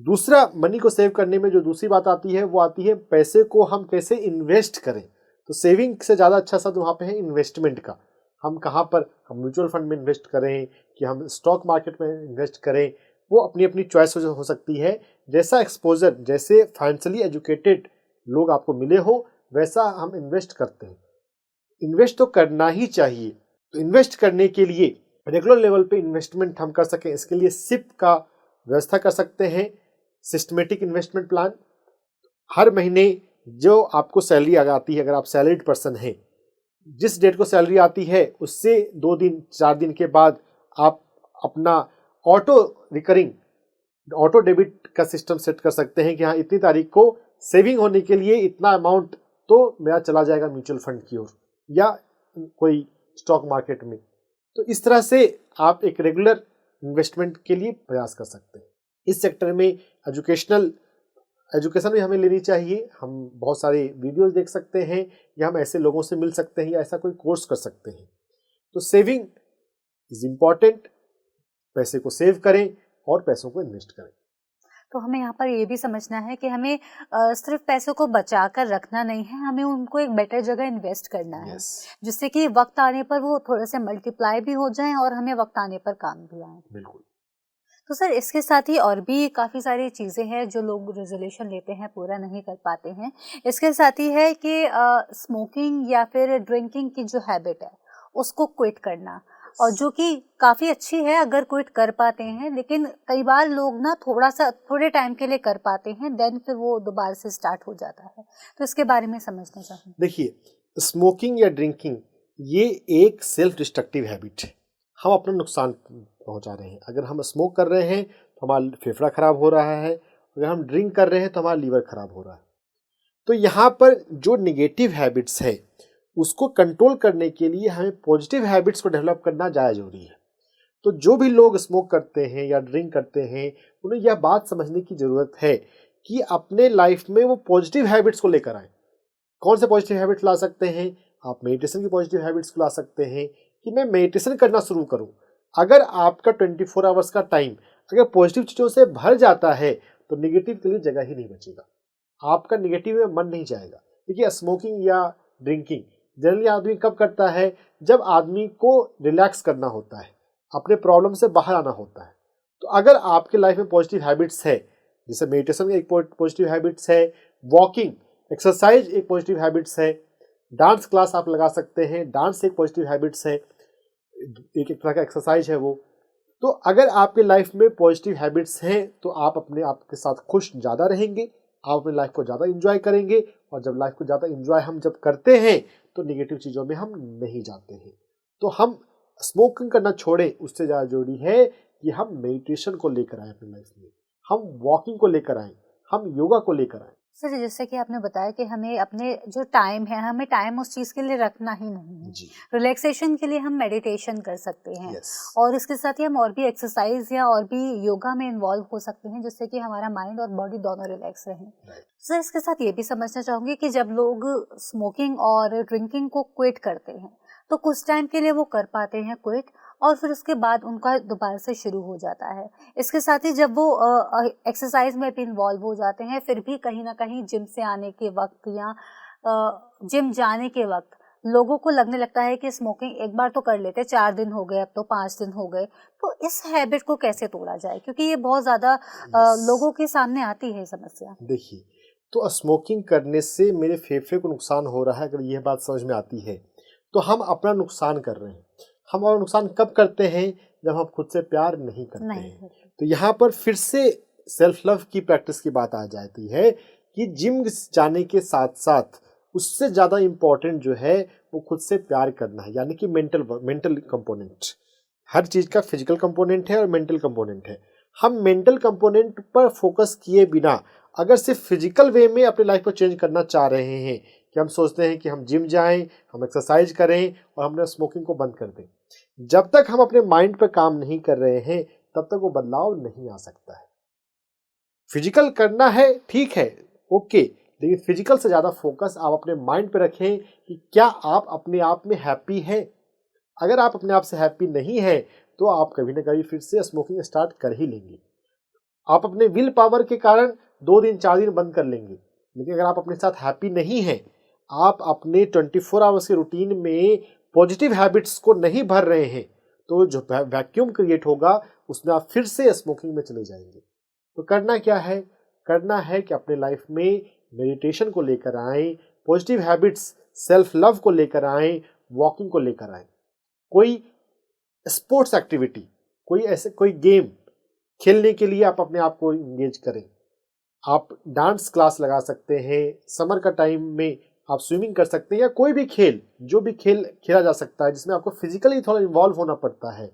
दूसरा, मनी को सेव करने में जो दूसरी बात आती है वो आती है पैसे को हम कैसे इन्वेस्ट करें। तो सेविंग से ज़्यादा अच्छा शब्द वहाँ पे है इन्वेस्टमेंट का। हम कहाँ पर, हम म्यूचुअल फंड में इन्वेस्ट करें कि हम स्टॉक मार्केट में इन्वेस्ट करें, वो अपनी अपनी चॉइस हो सकती है। जैसा एक्सपोजर, जैसे फाइनेंशियली एजुकेटेड लोग आपको मिले हो वैसा हम इन्वेस्ट करते हैं। इन्वेस्ट तो करना ही चाहिए। तो इन्वेस्ट करने के लिए रेगुलर लेवल पे इन्वेस्टमेंट हम कर सकें, इसके लिए सिप का व्यवस्था कर सकते हैं, सिस्टमेटिक इन्वेस्टमेंट प्लान। हर महीने जो आपको सैलरी आती है, अगर आप सैलरीड पर्सन हैं, जिस डेट को सैलरी आती है उससे 2 दिन 4 दिन के बाद आप अपना ऑटो डेबिट का सिस्टम सेट कर सकते हैं कि हाँ इतनी तारीख को सेविंग होने के लिए इतना अमाउंट तो मेरा चला जाएगा म्यूचुअल फंड की ओर या कोई स्टॉक मार्केट में। तो इस तरह से आप एक रेगुलर इन्वेस्टमेंट के लिए प्रयास कर सकते हैं। इस सेक्टर में एजुकेशनल एजुकेशन भी हमें लेनी चाहिए, हम बहुत सारे वीडियोस देख सकते हैं या हम ऐसे लोगों से मिल सकते हैं या ऐसा कोई कोर्स कर सकते हैं। तो सेविंग इज इम्पॉर्टेंट, पैसे को सेव करें और पैसों को इन्वेस्ट करें। तो हमें यहाँ पर ये भी समझना है कि हमें सिर्फ पैसों को बचा कर रखना नहीं है, हमें उनको एक बेटर जगह इन्वेस्ट करना है, जिससे कि वक्त आने पर वो थोड़े से मल्टीप्लाई भी हो जाएं और हमें वक्त आने पर काम भी आए। बिल्कुल। तो सर, इसके साथ ही और भी काफ़ी सारी चीज़ें हैं जो लोग रेजोल्यूशन लेते हैं पूरा नहीं कर पाते हैं। इसके साथ ही है कि स्मोकिंग या फिर ड्रिंकिंग की जो हैबिट है उसको क्विट करना, और जो कि काफ़ी अच्छी है अगर क्विट कर पाते हैं, लेकिन कई बार लोग ना थोड़े टाइम के लिए कर पाते हैं, देन फिर वो दोबारा से स्टार्ट हो जाता है। तो इसके बारे में समझना चाहूँगी। देखिए, स्मोकिंग या ड्रिंकिंग ये एक सेल्फ डिस्ट्रक्टिव हैबिट है। हम अपना नुकसान पहुंचा रहे हैं। अगर हम स्मोक कर रहे हैं तो हमारा फेफड़ा खराब हो रहा है, अगर हम ड्रिंक कर रहे हैं तो हमारा लीवर खराब हो रहा है। तो यहाँ पर जो निगेटिव हैबिट्स है उसको कंट्रोल करने के लिए हमें पॉजिटिव हैबिट्स को डेवलप करना ज़्यादा जरूरी है। तो जो भी लोग स्मोक करते हैं या ड्रिंक करते हैं उन्हें यह बात समझने की ज़रूरत है कि अपने लाइफ में वो पॉजिटिव हैबिट्स को लेकर आएँ। कौन से पॉजिटिव हैबिट्स ला सकते हैं? आप मेडिटेशन की पॉजिटिव हैबिट्स को ला सकते हैं कि मैं मेडिटेशन करना शुरू करूं। अगर आपका 24 आवर्स का टाइम अगर पॉजिटिव चीज़ों से भर जाता है तो नेगेटिव के लिए जगह ही नहीं बचेगा, आपका नेगेटिव में मन नहीं जाएगा। देखिए, स्मोकिंग या ड्रिंकिंग जनरली आदमी कब करता है? जब आदमी को रिलैक्स करना होता है, अपने प्रॉब्लम से बाहर आना होता है। तो अगर आपके लाइफ में पॉजिटिव हैबिट्स है, जैसे मेडिटेशन एक पॉजिटिव हैबिट्स है, वॉकिंग एक्सरसाइज एक पॉजिटिव हैबिट्स है, डांस क्लास आप लगा सकते हैं, डांस एक पॉजिटिव हैबिट्स है, एक तरह का एक्सरसाइज है वो। तो अगर आपके लाइफ में पॉजिटिव हैबिट्स हैं तो आप अपने आप के साथ खुश ज़्यादा रहेंगे, आप अपनी लाइफ को ज़्यादा एंजॉय करेंगे, और जब लाइफ को ज़्यादा एंजॉय हम जब करते हैं तो निगेटिव चीज़ों में हम नहीं जाते हैं। तो हम स्मोकिंग करना छोड़ें, उससे ज़्यादा जरूरी है कि हम मेडिटेशन को लेकर आएँ अपनी लाइफ में, हम वॉकिंग को लेकर आएँ, हम योगा को लेकर आएँ। सर, जैसे कि आपने बताया कि हमें अपने जो टाइम है, हमें टाइम उस चीज़ के लिए रखना ही नहीं है। रिलैक्सेशन के लिए हम मेडिटेशन कर सकते हैं, और इसके साथ ही हम और भी एक्सरसाइज या और भी योगा में इन्वॉल्व हो सकते हैं, जिससे कि हमारा माइंड और बॉडी दोनों रिलैक्स रहें। सर, इसके साथ ये भी समझना चाहूँगी कि जब लोग स्मोकिंग और ड्रिंकिंग को क्विट करते हैं तो कुछ टाइम के लिए वो कर पाते हैं क्विट, और फिर उसके बाद उनका दोबारा से शुरू हो जाता है। इसके साथ ही जब वो एक्सरसाइज में भी इन्वॉल्व हो जाते हैं, फिर भी कहीं ना कहीं जिम से आने के वक्त या जिम जाने के वक्त लोगों को लगने लगता है कि स्मोकिंग एक बार तो कर लेते, 4 दिन हो गए, अब तो 5 दिन हो गए। तो इस हैबिट को कैसे तोड़ा जाए, क्योंकि ये बहुत ज़्यादा लोगों के सामने आती है समस्या। देखिए, तो स्मोकिंग करने से मेरे फेफड़े को नुकसान हो रहा है, अगर यह बात समझ में आती है तो हम अपना नुकसान कर रहे हैं। हम और नुकसान कब करते हैं? जब हम खुद से प्यार नहीं करते हैं। तो यहाँ पर फिर से सेल्फ लव की प्रैक्टिस की बात आ जाती है कि जिम जाने के साथ साथ उससे ज़्यादा इम्पोर्टेंट जो है वो खुद से प्यार करना है, यानी कि मेंटल कंपोनेंट। हर चीज़ का फिजिकल कंपोनेंट है और मेंटल कंपोनेंट है। हम मेंटल कंपोनेंट पर फोकस किए बिना अगर सिर्फ फिजिकल वे में अपनी लाइफ को चेंज करना चाह रहे हैं कि हम सोचते हैं कि हम जिम जाएं, हम एक्सरसाइज करें और हमने स्मोकिंग को बंद कर दें, जब तक हम अपने माइंड पर काम नहीं कर रहे हैं तब तक वो बदलाव नहीं आ सकता है। फिजिकल करना है, ठीक है, ओके, लेकिन फिजिकल से ज़्यादा फोकस आप अपने माइंड पे रखें कि क्या आप अपने आप में हैप्पी हैं। अगर आप अपने आप से हैप्पी नहीं हैं तो आप कभी ना कभी फिर से स्मोकिंग स्टार्ट कर ही लेंगे। आप अपने विल पावर के कारण 2 दिन 4 दिन बंद कर लेंगे, लेकिन अगर आप अपने साथ हैप्पी नहीं हैं, आप अपने 24 आवर्स के रूटीन में पॉजिटिव हैबिट्स को नहीं भर रहे हैं, तो जो वैक्यूम क्रिएट होगा उसमें आप फिर से स्मोकिंग में चले जाएंगे। तो करना क्या है? करना है कि अपने लाइफ में मेडिटेशन को लेकर आएं, पॉजिटिव हैबिट्स, सेल्फ लव को लेकर आएं, वॉकिंग को लेकर आएं, कोई स्पोर्ट्स एक्टिविटी, कोई गेम खेलने के लिए आप अपने आप को इंगेज करें। आप डांस क्लास लगा सकते हैं, समर का टाइम में आप स्विमिंग कर सकते हैं, या कोई भी खेल, जो भी खेल खेला जा सकता है जिसमें आपको फिजिकली थोड़ा इन्वॉल्व होना पड़ता है।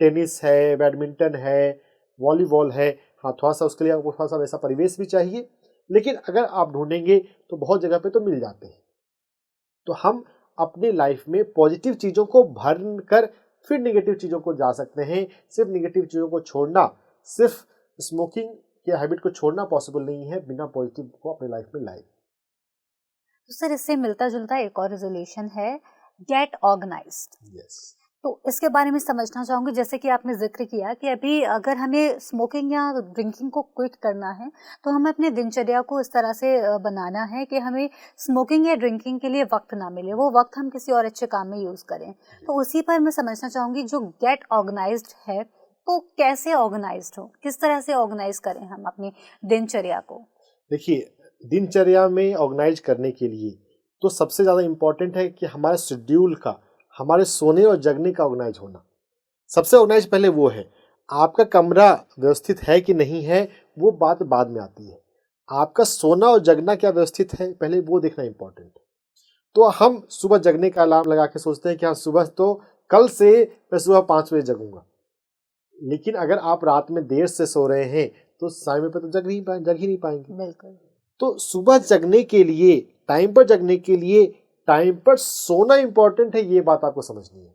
टेनिस है, बैडमिंटन है, वॉलीबॉल है। हाँ, थोड़ा सा उसके लिए आपको थोड़ा सा वैसा परिवेश भी चाहिए, लेकिन अगर आप ढूंढेंगे तो बहुत जगह पे तो मिल जाते हैं। तो हम अपने लाइफ में पॉजिटिव चीज़ों को भर कर फिर निगेटिव चीज़ों को जा सकते हैं। सिर्फ निगेटिव चीज़ों को छोड़ना, सिर्फ स्मोकिंग कि हैबिट को छोड़ना पॉसिबल नहीं है बिना पॉजिटिव को अपने लाइफ में लाए। तो सर इससे मिलता जुलता एक और रेजोल्यूशन है, गेट ऑर्गेनाइज्ड। यस। तो इसके बारे में समझना चाहूंगी, जैसे कि आपने जिक्र किया कि अभी अगर हमें स्मोकिंग या ड्रिंकिंग को क्विट करना है तो हमें अपने दिनचर्या को इस तरह से बनाना है कि हमें स्मोकिंग या ड्रिंकिंग के लिए वक्त ना मिले, वो वक्त हम किसी और अच्छे काम में यूज करें। तो उसी पर मैं समझना चाहूंगी, जो गेट ऑर्गेनाइज्ड है तो कैसे ऑर्गेनाइज्ड हो, किस तरह से ऑर्गेनाइज करें हम अपनी दिनचर्या को? देखिए, दिनचर्या में ऑर्गेनाइज करने के लिए तो सबसे ज़्यादा इम्पोर्टेंट है कि हमारे शेड्यूल का, हमारे सोने और जगने का ऑर्गेनाइज होना। सबसे ऑर्गेनाइज पहले वो है। आपका कमरा व्यवस्थित है कि नहीं है वो बात बाद में आती है। आपका सोना और जगना क्या व्यवस्थित है, पहले वो देखना इम्पोर्टेंट है। तो हम सुबह जगने का अलार्म लगा के सोचते हैं कि हाँ सुबह तो कल से मैं सुबह 5 बजे जगूंगा, लेकिन अगर आप रात में देर से सो रहे हैं तो समय पे तो जग ही नहीं पाएंगे। बिल्कुल। तो सुबह जगने के लिए, टाइम पर जगने के लिए टाइम पर सोना इंपॉर्टेंट है, ये बात आपको समझनी है।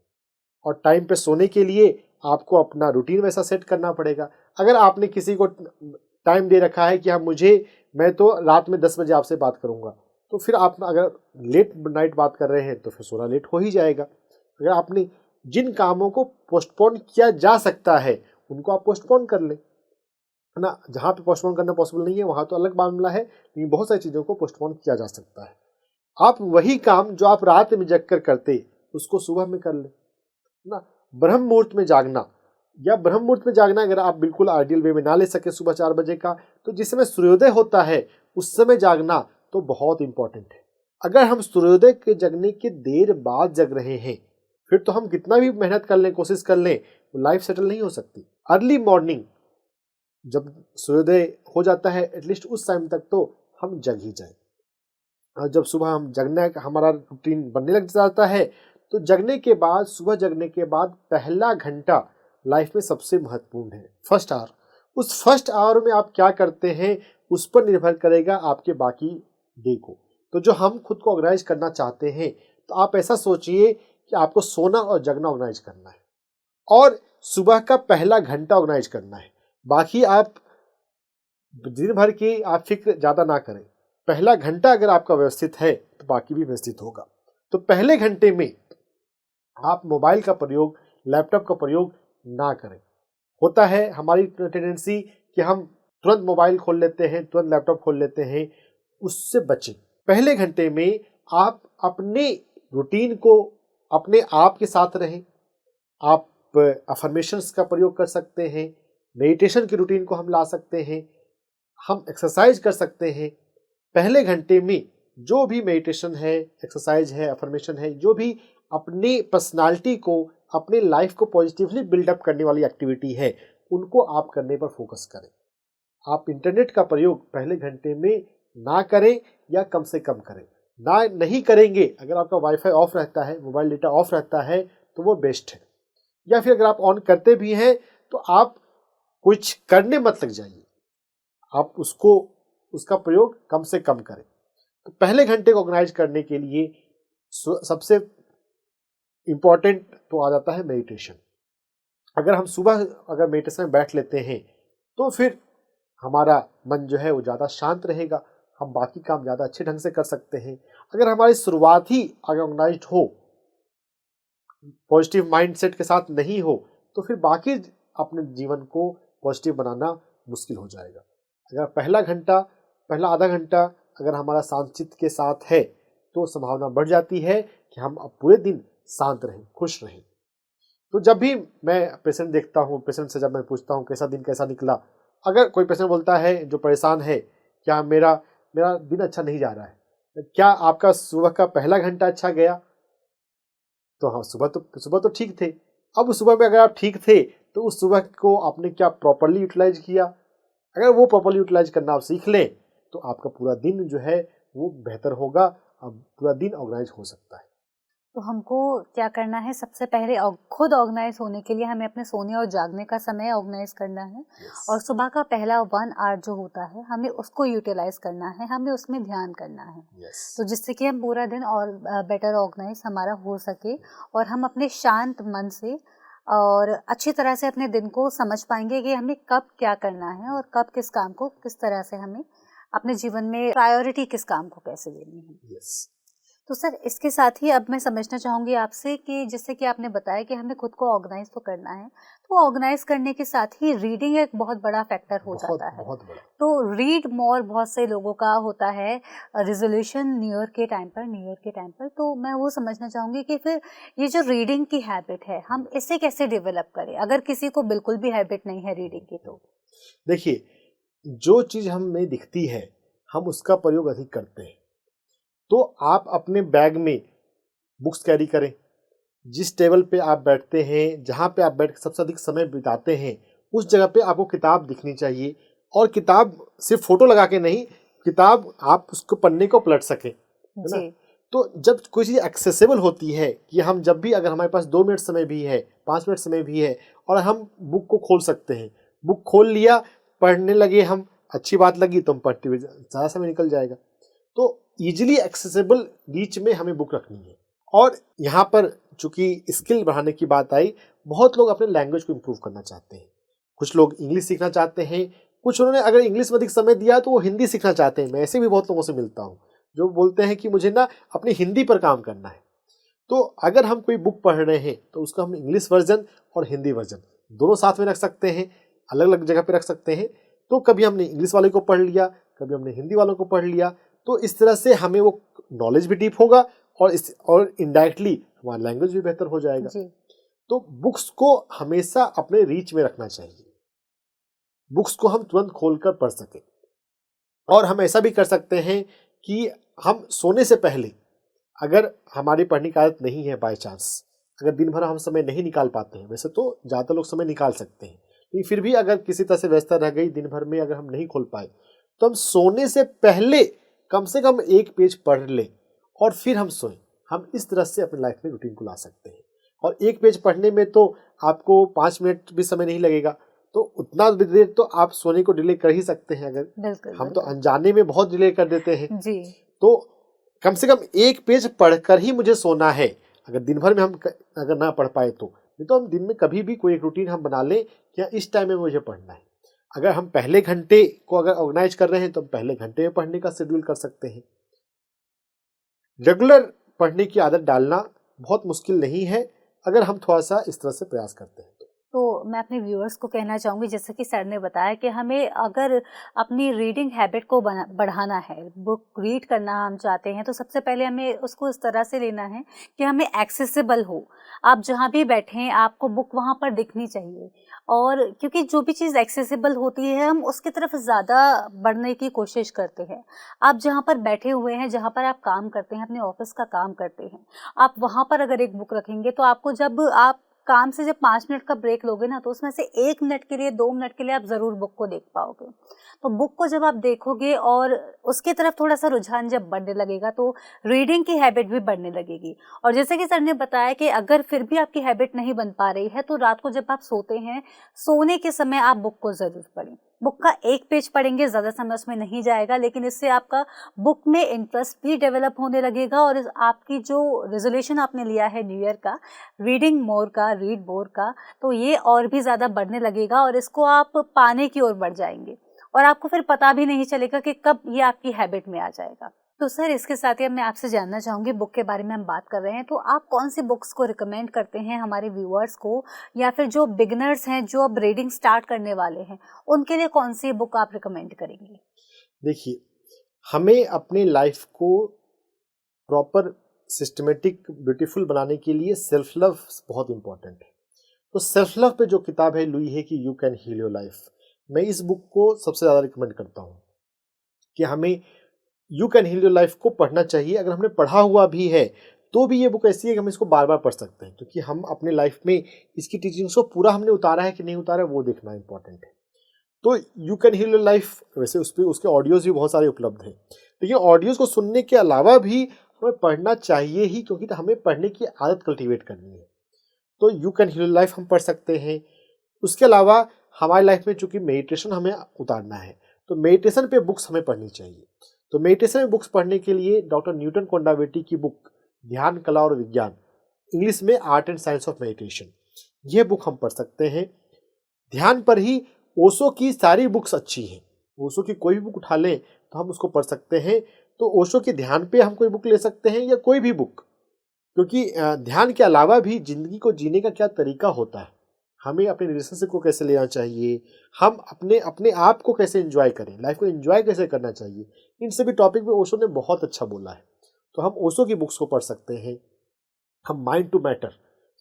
और टाइम पे सोने के लिए आपको अपना रूटीन वैसा सेट करना पड़ेगा। अगर आपने किसी को टाइम दे रखा है कि हाँ मैं तो रात में 10 बजे आपसे बात करूंगा, तो फिर आप अगर लेट नाइट बात कर रहे हैं तो फिर सोना लेट हो ही जाएगा। अगर आपने जिन कामों को पोस्टपोन किया जा सकता है उनको आप पोस्टपोन कर लें, है ना। जहाँ पे पोस्टपोन करना पॉसिबल नहीं है वहाँ तो अलग मामला है, लेकिन बहुत सारी चीज़ों को पोस्टपोन किया जा सकता है। आप वही काम जो आप रात में जग कर करते उसको सुबह में कर लें, ना। ब्रह्म मुहूर्त में जागना, या ब्रह्म मुहूर्त में जागना अगर आप बिल्कुल आइडियल वे में ना ले सके सुबह 4 बजे का, तो जिस समय सूर्योदय होता है उस समय जागना तो बहुत इंपॉर्टेंट है। अगर हम सूर्योदय के जगने के देर बाद जग रहे हैं फिर तो हम कितना भी मेहनत कर लें, कोशिश कर लें, वो लाइफ सेटल नहीं हो सकती। अर्ली मॉर्निंग जब सूर्योदय हो जाता है एटलीस्ट उस टाइम तक तो हम जग ही जाए। और जब सुबह हम जगने का हमारा रूटीन बनने लग जाता है तो जगने के बाद, सुबह जगने के बाद पहला घंटा लाइफ में सबसे महत्वपूर्ण है, फर्स्ट आवर। उस फर्स्ट आवर में आप क्या करते हैं उस पर निर्भर करेगा आपके बाकी डे को। तो जो हम खुद को ऑर्गेनाइज करना चाहते हैं तो आप ऐसा सोचिए कि आपको सोना और जगना ऑर्गेनाइज करना है और सुबह का पहला घंटा ऑर्गेनाइज करना है। बाकी आप दिन भर की आप फिक्र ज़्यादा ना करें। पहला घंटा अगर आपका व्यवस्थित है तो बाकी भी व्यवस्थित होगा। तो पहले घंटे में आप मोबाइल का प्रयोग, लैपटॉप का प्रयोग ना करें। होता है हमारी टेंडेंसी कि हम तुरंत मोबाइल खोल लेते हैं, तुरंत लैपटॉप खोल लेते हैं, उससे बचें। पहले घंटे में आप अपने रूटीन को अपने आप के साथ रहें। आप अफर्मेशंस का प्रयोग कर सकते हैं, मेडिटेशन की रूटीन को हम ला सकते हैं, हम एक्सरसाइज कर सकते हैं। पहले घंटे में जो भी मेडिटेशन है, एक्सरसाइज है, अफर्मेशन है, जो भी अपनी पर्सनालिटी को, अपने लाइफ को पॉजिटिवली बिल्डअप करने वाली एक्टिविटी है, उनको आप करने पर फोकस करें। आप इंटरनेट का प्रयोग पहले घंटे में ना करें या कम से कम करें। ना नहीं करेंगे, अगर आपका वाईफाई ऑफ रहता है, मोबाइल डेटा ऑफ रहता है तो वो बेस्ट है। या फिर अगर आप ऑन करते भी हैं तो आप कुछ करने मत लग जाइए, आप उसका प्रयोग कम से कम करें। तो पहले घंटे को ऑर्गेनाइज करने के लिए सबसे इम्पॉर्टेंट तो आ जाता है मेडिटेशन। अगर हम सुबह अगर मेडिटेशन में बैठ लेते हैं तो फिर हमारा मन जो है वो ज़्यादा शांत रहेगा, हम बाकी काम ज़्यादा अच्छे ढंग से कर सकते हैं। अगर हमारी शुरुआत ही अगर ऑर्गेनाइज्ड हो, पॉजिटिव माइंडसेट के साथ नहीं हो, तो फिर बाकी अपने जीवन को पॉजिटिव बनाना मुश्किल हो जाएगा। अगर पहला आधा घंटा अगर हमारा शांत के साथ है तो संभावना बढ़ जाती है कि हम अब पूरे दिन शांत रहें, खुश रहें। तो जब भी मैं पेशेंट देखता हूँ, पेशेंट से जब मैं पूछता हूँ कैसा दिन कैसा निकला, अगर कोई पेशेंट बोलता है जो परेशान है, क्या मेरा दिन अच्छा नहीं जा रहा है, क्या आपका सुबह का पहला घंटा अच्छा गया, तो हाँ सुबह तो ठीक थे। अब सुबह में अगर आप ठीक थे तो उस सुबह को आपने क्या प्रॉपर्ली यूटिलाइज किया? अगर वो प्रॉपर्ली यूटिलाइज करना आप सीख लें तो आपका पूरा दिन जो है वो बेहतर होगा, अब पूरा दिन ऑर्गेनाइज हो सकता है। तो हमको क्या करना है, सबसे पहले खुद ऑर्गेनाइज होने के लिए हमें अपने सोने और जागने का समय ऑर्गेनाइज करना है। और सुबह का पहला 1 आवर जो होता है हमें उसको यूटिलाइज करना है, हमें उसमें ध्यान करना है। तो जिससे कि हम पूरा दिन और बेटर ऑर्गेनाइज हमारा हो सके और हम अपने शांत मन से और अच्छी तरह से अपने दिन को समझ पाएंगे कि हमें कब क्या करना है और कब किस काम को किस तरह से हमें अपने जीवन में प्रायोरिटी किस काम को कैसे देनी है। यस। तो सर इसके साथ ही अब मैं समझना चाहूँगी आपसे कि जैसे कि आपने बताया कि हमें खुद को ऑर्गेनाइज तो करना है, तो ऑर्गेनाइज करने के साथ ही रीडिंग एक बहुत बड़ा फैक्टर हो जाता है। बहुत बड़ा। तो रीड मोर बहुत से लोगों का होता है रिजोल्यूशन न्यू ईयर के टाइम पर, तो मैं वो समझना चाहूँगी कि फिर ये जो रीडिंग की हैबिट है हम इसे कैसे डेवलप करें अगर किसी को बिल्कुल भी हैबिट नहीं है रीडिंग की। तो देखिए, जो चीज़ हमें दिखती है हम उसका प्रयोग अधिक करते हैं। तो आप अपने बैग में बुक्स कैरी करें। जिस टेबल पे आप बैठते हैं, जहाँ पे आप बैठ के सबसे अधिक समय बिताते हैं, उस जगह पे आपको किताब दिखनी चाहिए। और किताब सिर्फ फोटो लगा के नहीं, किताब आप उसको पन्ने को पलट सकें, है ना। तो जब कोई चीज़ एक्सेसिबल होती है कि हम जब भी, अगर हमारे पास 2 मिनट समय भी है, 5 मिनट समय भी है और हम बुक को खोल सकते हैं, बुक खोल लिया, पढ़ने लगे हम, अच्छी बात लगी तो हम पढ़ते हुए ज़्यादा समय निकल जाएगा। तो ईजिली एक्सेसिबल रीच में हमें बुक रखनी है। और यहाँ पर चूंकि स्किल बढ़ाने की बात आई, बहुत लोग अपने लैंग्वेज को इम्प्रूव करना चाहते हैं। कुछ लोग इंग्लिश सीखना चाहते हैं, कुछ उन्होंने अगर इंग्लिश में अधिक समय दिया तो वो हिंदी सीखना चाहते हैं। मैं ऐसे भी बहुत लोगों से मिलता हूँ जो बोलते हैं कि मुझे ना अपनी हिंदी पर काम करना है। तो अगर हम कोई बुक पढ़ रहे हैं तो उसका हम इंग्लिश वर्जन और हिंदी वर्जन दोनों साथ में रख सकते हैं, अलग अलग जगह पे रख सकते हैं। तो कभी हमने इंग्लिश वाले को पढ़ लिया, कभी हमने हिंदी वालों को पढ़ लिया, तो इस तरह से हमें वो नॉलेज भी डीप होगा और इनडायरेक्टली हमारा लैंग्वेज भी बेहतर हो जाएगा। तो बुक्स को हमेशा अपने रीच में रखना चाहिए, बुक्स को हम तुरंत खोलकर पढ़ सकें। और हम ऐसा भी कर सकते हैं कि हम सोने से पहले, अगर हमारी पढ़ने की आदत नहीं है, बाय चांस अगर दिन भर हम समय नहीं निकाल पाते हैं, वैसे तो ज़्यादातर लोग समय निकाल सकते हैं, लेकिन फिर भी अगर किसी तरह से व्यस्तता रह गई दिन भर में, अगर हम नहीं खोल पाए, तो हम सोने से पहले कम से कम 1 पेज पढ़ लें और फिर हम सोएं। हम इस तरह से अपनी लाइफ में रूटीन को ला सकते हैं। और 1 पेज पढ़ने में तो आपको 5 मिनट भी समय नहीं लगेगा, तो उतना देर तो आप सोने को डिले कर ही सकते हैं। अगर हम तो अनजाने में बहुत डिले कर देते हैं जी। तो कम से कम 1 पेज पढ़कर ही मुझे सोना है, अगर दिन भर में हम अगर ना पढ़ पाए तो। नहीं तो हम दिन में कभी भी कोई एक रूटीन हम बना लें कि इस टाइम में मुझे पढ़ना है। अगर हम पहले घंटे को अगर ऑर्गेनाइज कर रहे हैं तो हम पहले घंटे में पढ़ने का शेड्यूल कर सकते हैं। रेगुलर पढ़ने की आदत डालना बहुत मुश्किल नहीं है अगर हम थोड़ा सा इस तरह से प्रयास करते हैं। तो मैं अपने व्यूअर्स को कहना चाहूँगी, जैसे कि सर ने बताया कि हमें अगर अपनी रीडिंग हैबिट को बढ़ाना है, बुक रीड करना हम चाहते हैं, तो सबसे पहले हमें उसको इस तरह से लेना है कि हमें एक्सेसिबल हो। आप जहाँ भी बैठें आपको बुक वहाँ पर दिखनी चाहिए। और क्योंकि जो भी चीज़ एक्सेसिबल होती है हम उसकी तरफ ज़्यादा बढ़ने की कोशिश करते हैं। आप जहाँ पर बैठे हुए हैं, जहाँ पर आप काम करते हैं, अपने ऑफिस का काम करते हैं, आप वहाँ पर अगर एक बुक रखेंगे तो आपको जब आप काम से जब 5 मिनट का ब्रेक लोगे ना, तो उसमें से 1 मिनट के लिए 2 मिनट के लिए आप ज़रूर बुक को देख पाओगे। तो बुक को जब आप देखोगे और उसकी तरफ थोड़ा सा रुझान जब बढ़ने लगेगा तो रीडिंग की हैबिट भी बढ़ने लगेगी। और जैसे कि सर ने बताया कि अगर फिर भी आपकी हैबिट नहीं बन पा रही है तो रात को जब आप सोते हैं, सोने के समय आप बुक को ज़रूर पढ़ें। बुक का 1 पेज पढ़ेंगे, ज़्यादा समय उसमें नहीं जाएगा, लेकिन इससे आपका बुक में इंटरेस्ट भी डेवलप होने लगेगा और आपकी जो रेजोल्यूशन आपने लिया है न्यू ईयर का, रीडिंग मोर का, रीड मोर का, तो ये और भी ज़्यादा बढ़ने लगेगा और इसको आप पाने की ओर बढ़ जाएंगे और आपको फिर पता भी नहीं चलेगा कि कब ये आपकी हैबिट में आ जाएगा। तो सर इसके साथ ही मैं आपसे जानना चाहूँगी, बुक के बारे में हम बात कर रहे हैं, तो आप कौन सी बुक्स को रिकमेंड करते हैं हमारे व्यूअर्स को, या फिर जो बिगिनर्स हैं जो अब रीडिंग स्टार्ट करने वाले हैं, उनके लिए कौन सी बुक आप रिकमेंड करेंगे? देखिए, हमें अपने लाइफ को प्रॉपर सिस्टमेटिक ब्यूटीफुल बनाने के लिए सेल्फ लव बहुत इंपॉर्टेंट है। तो सेल्फ लव पे जो किताब है लुई है कि you can heal your life, मैं इस बुक को सबसे ज़्यादा रिकमेंड करता हूँ कि हमें you can heal your life को पढ़ना चाहिए। अगर हमने पढ़ा हुआ भी है तो भी ये बुक ऐसी है कि हम इसको बार बार पढ़ सकते हैं, क्योंकि हम अपने लाइफ में इसकी टीचिंग्स को पूरा हमने उतारा है कि नहीं उतारा है वो देखना इंपॉर्टेंट है। तो you can heal your life, वैसे उस पर उसके ऑडियोज़ भी बहुत सारे उपलब्ध हैं, लेकिन ऑडियोज़ को सुनने के अलावा भी हमें पढ़ना चाहिए ही, क्योंकि तो हमें पढ़ने की आदत कल्टीवेट करनी है। तो you can heal your life हम पढ़ सकते हैं। उसके अलावा हमारी लाइफ में चूंकि मेडिटेशन हमें उतारना है तो मेडिटेशन पे बुक्स हमें पढ़नी चाहिए। तो मेडिटेशन में बुक्स पढ़ने के लिए डॉक्टर न्यूटन कोंडावेटी की बुक ध्यान, कला और विज्ञान, इंग्लिश में art and science of meditation, यह बुक हम पढ़ सकते हैं। ध्यान पर ही ओशो की सारी बुक्स अच्छी हैं। ओशो की कोई भी बुक उठा लें तो हम उसको पढ़ सकते हैं। तो ओशो के ध्यान पे हम कोई बुक ले सकते हैं या कोई भी बुक, क्योंकि ध्यान के अलावा भी जिंदगी को जीने का क्या तरीका होता है, हमें अपने रिलेशनशिप को कैसे लेना चाहिए, हम अपने अपने आप को कैसे एंजॉय करें, लाइफ को एंजॉय कैसे करना चाहिए, इन सभी टॉपिक पे ओशो ने बहुत अच्छा बोला है। तो हम ओशो की बुक्स को पढ़ सकते हैं। हम माइंड टू मैटर,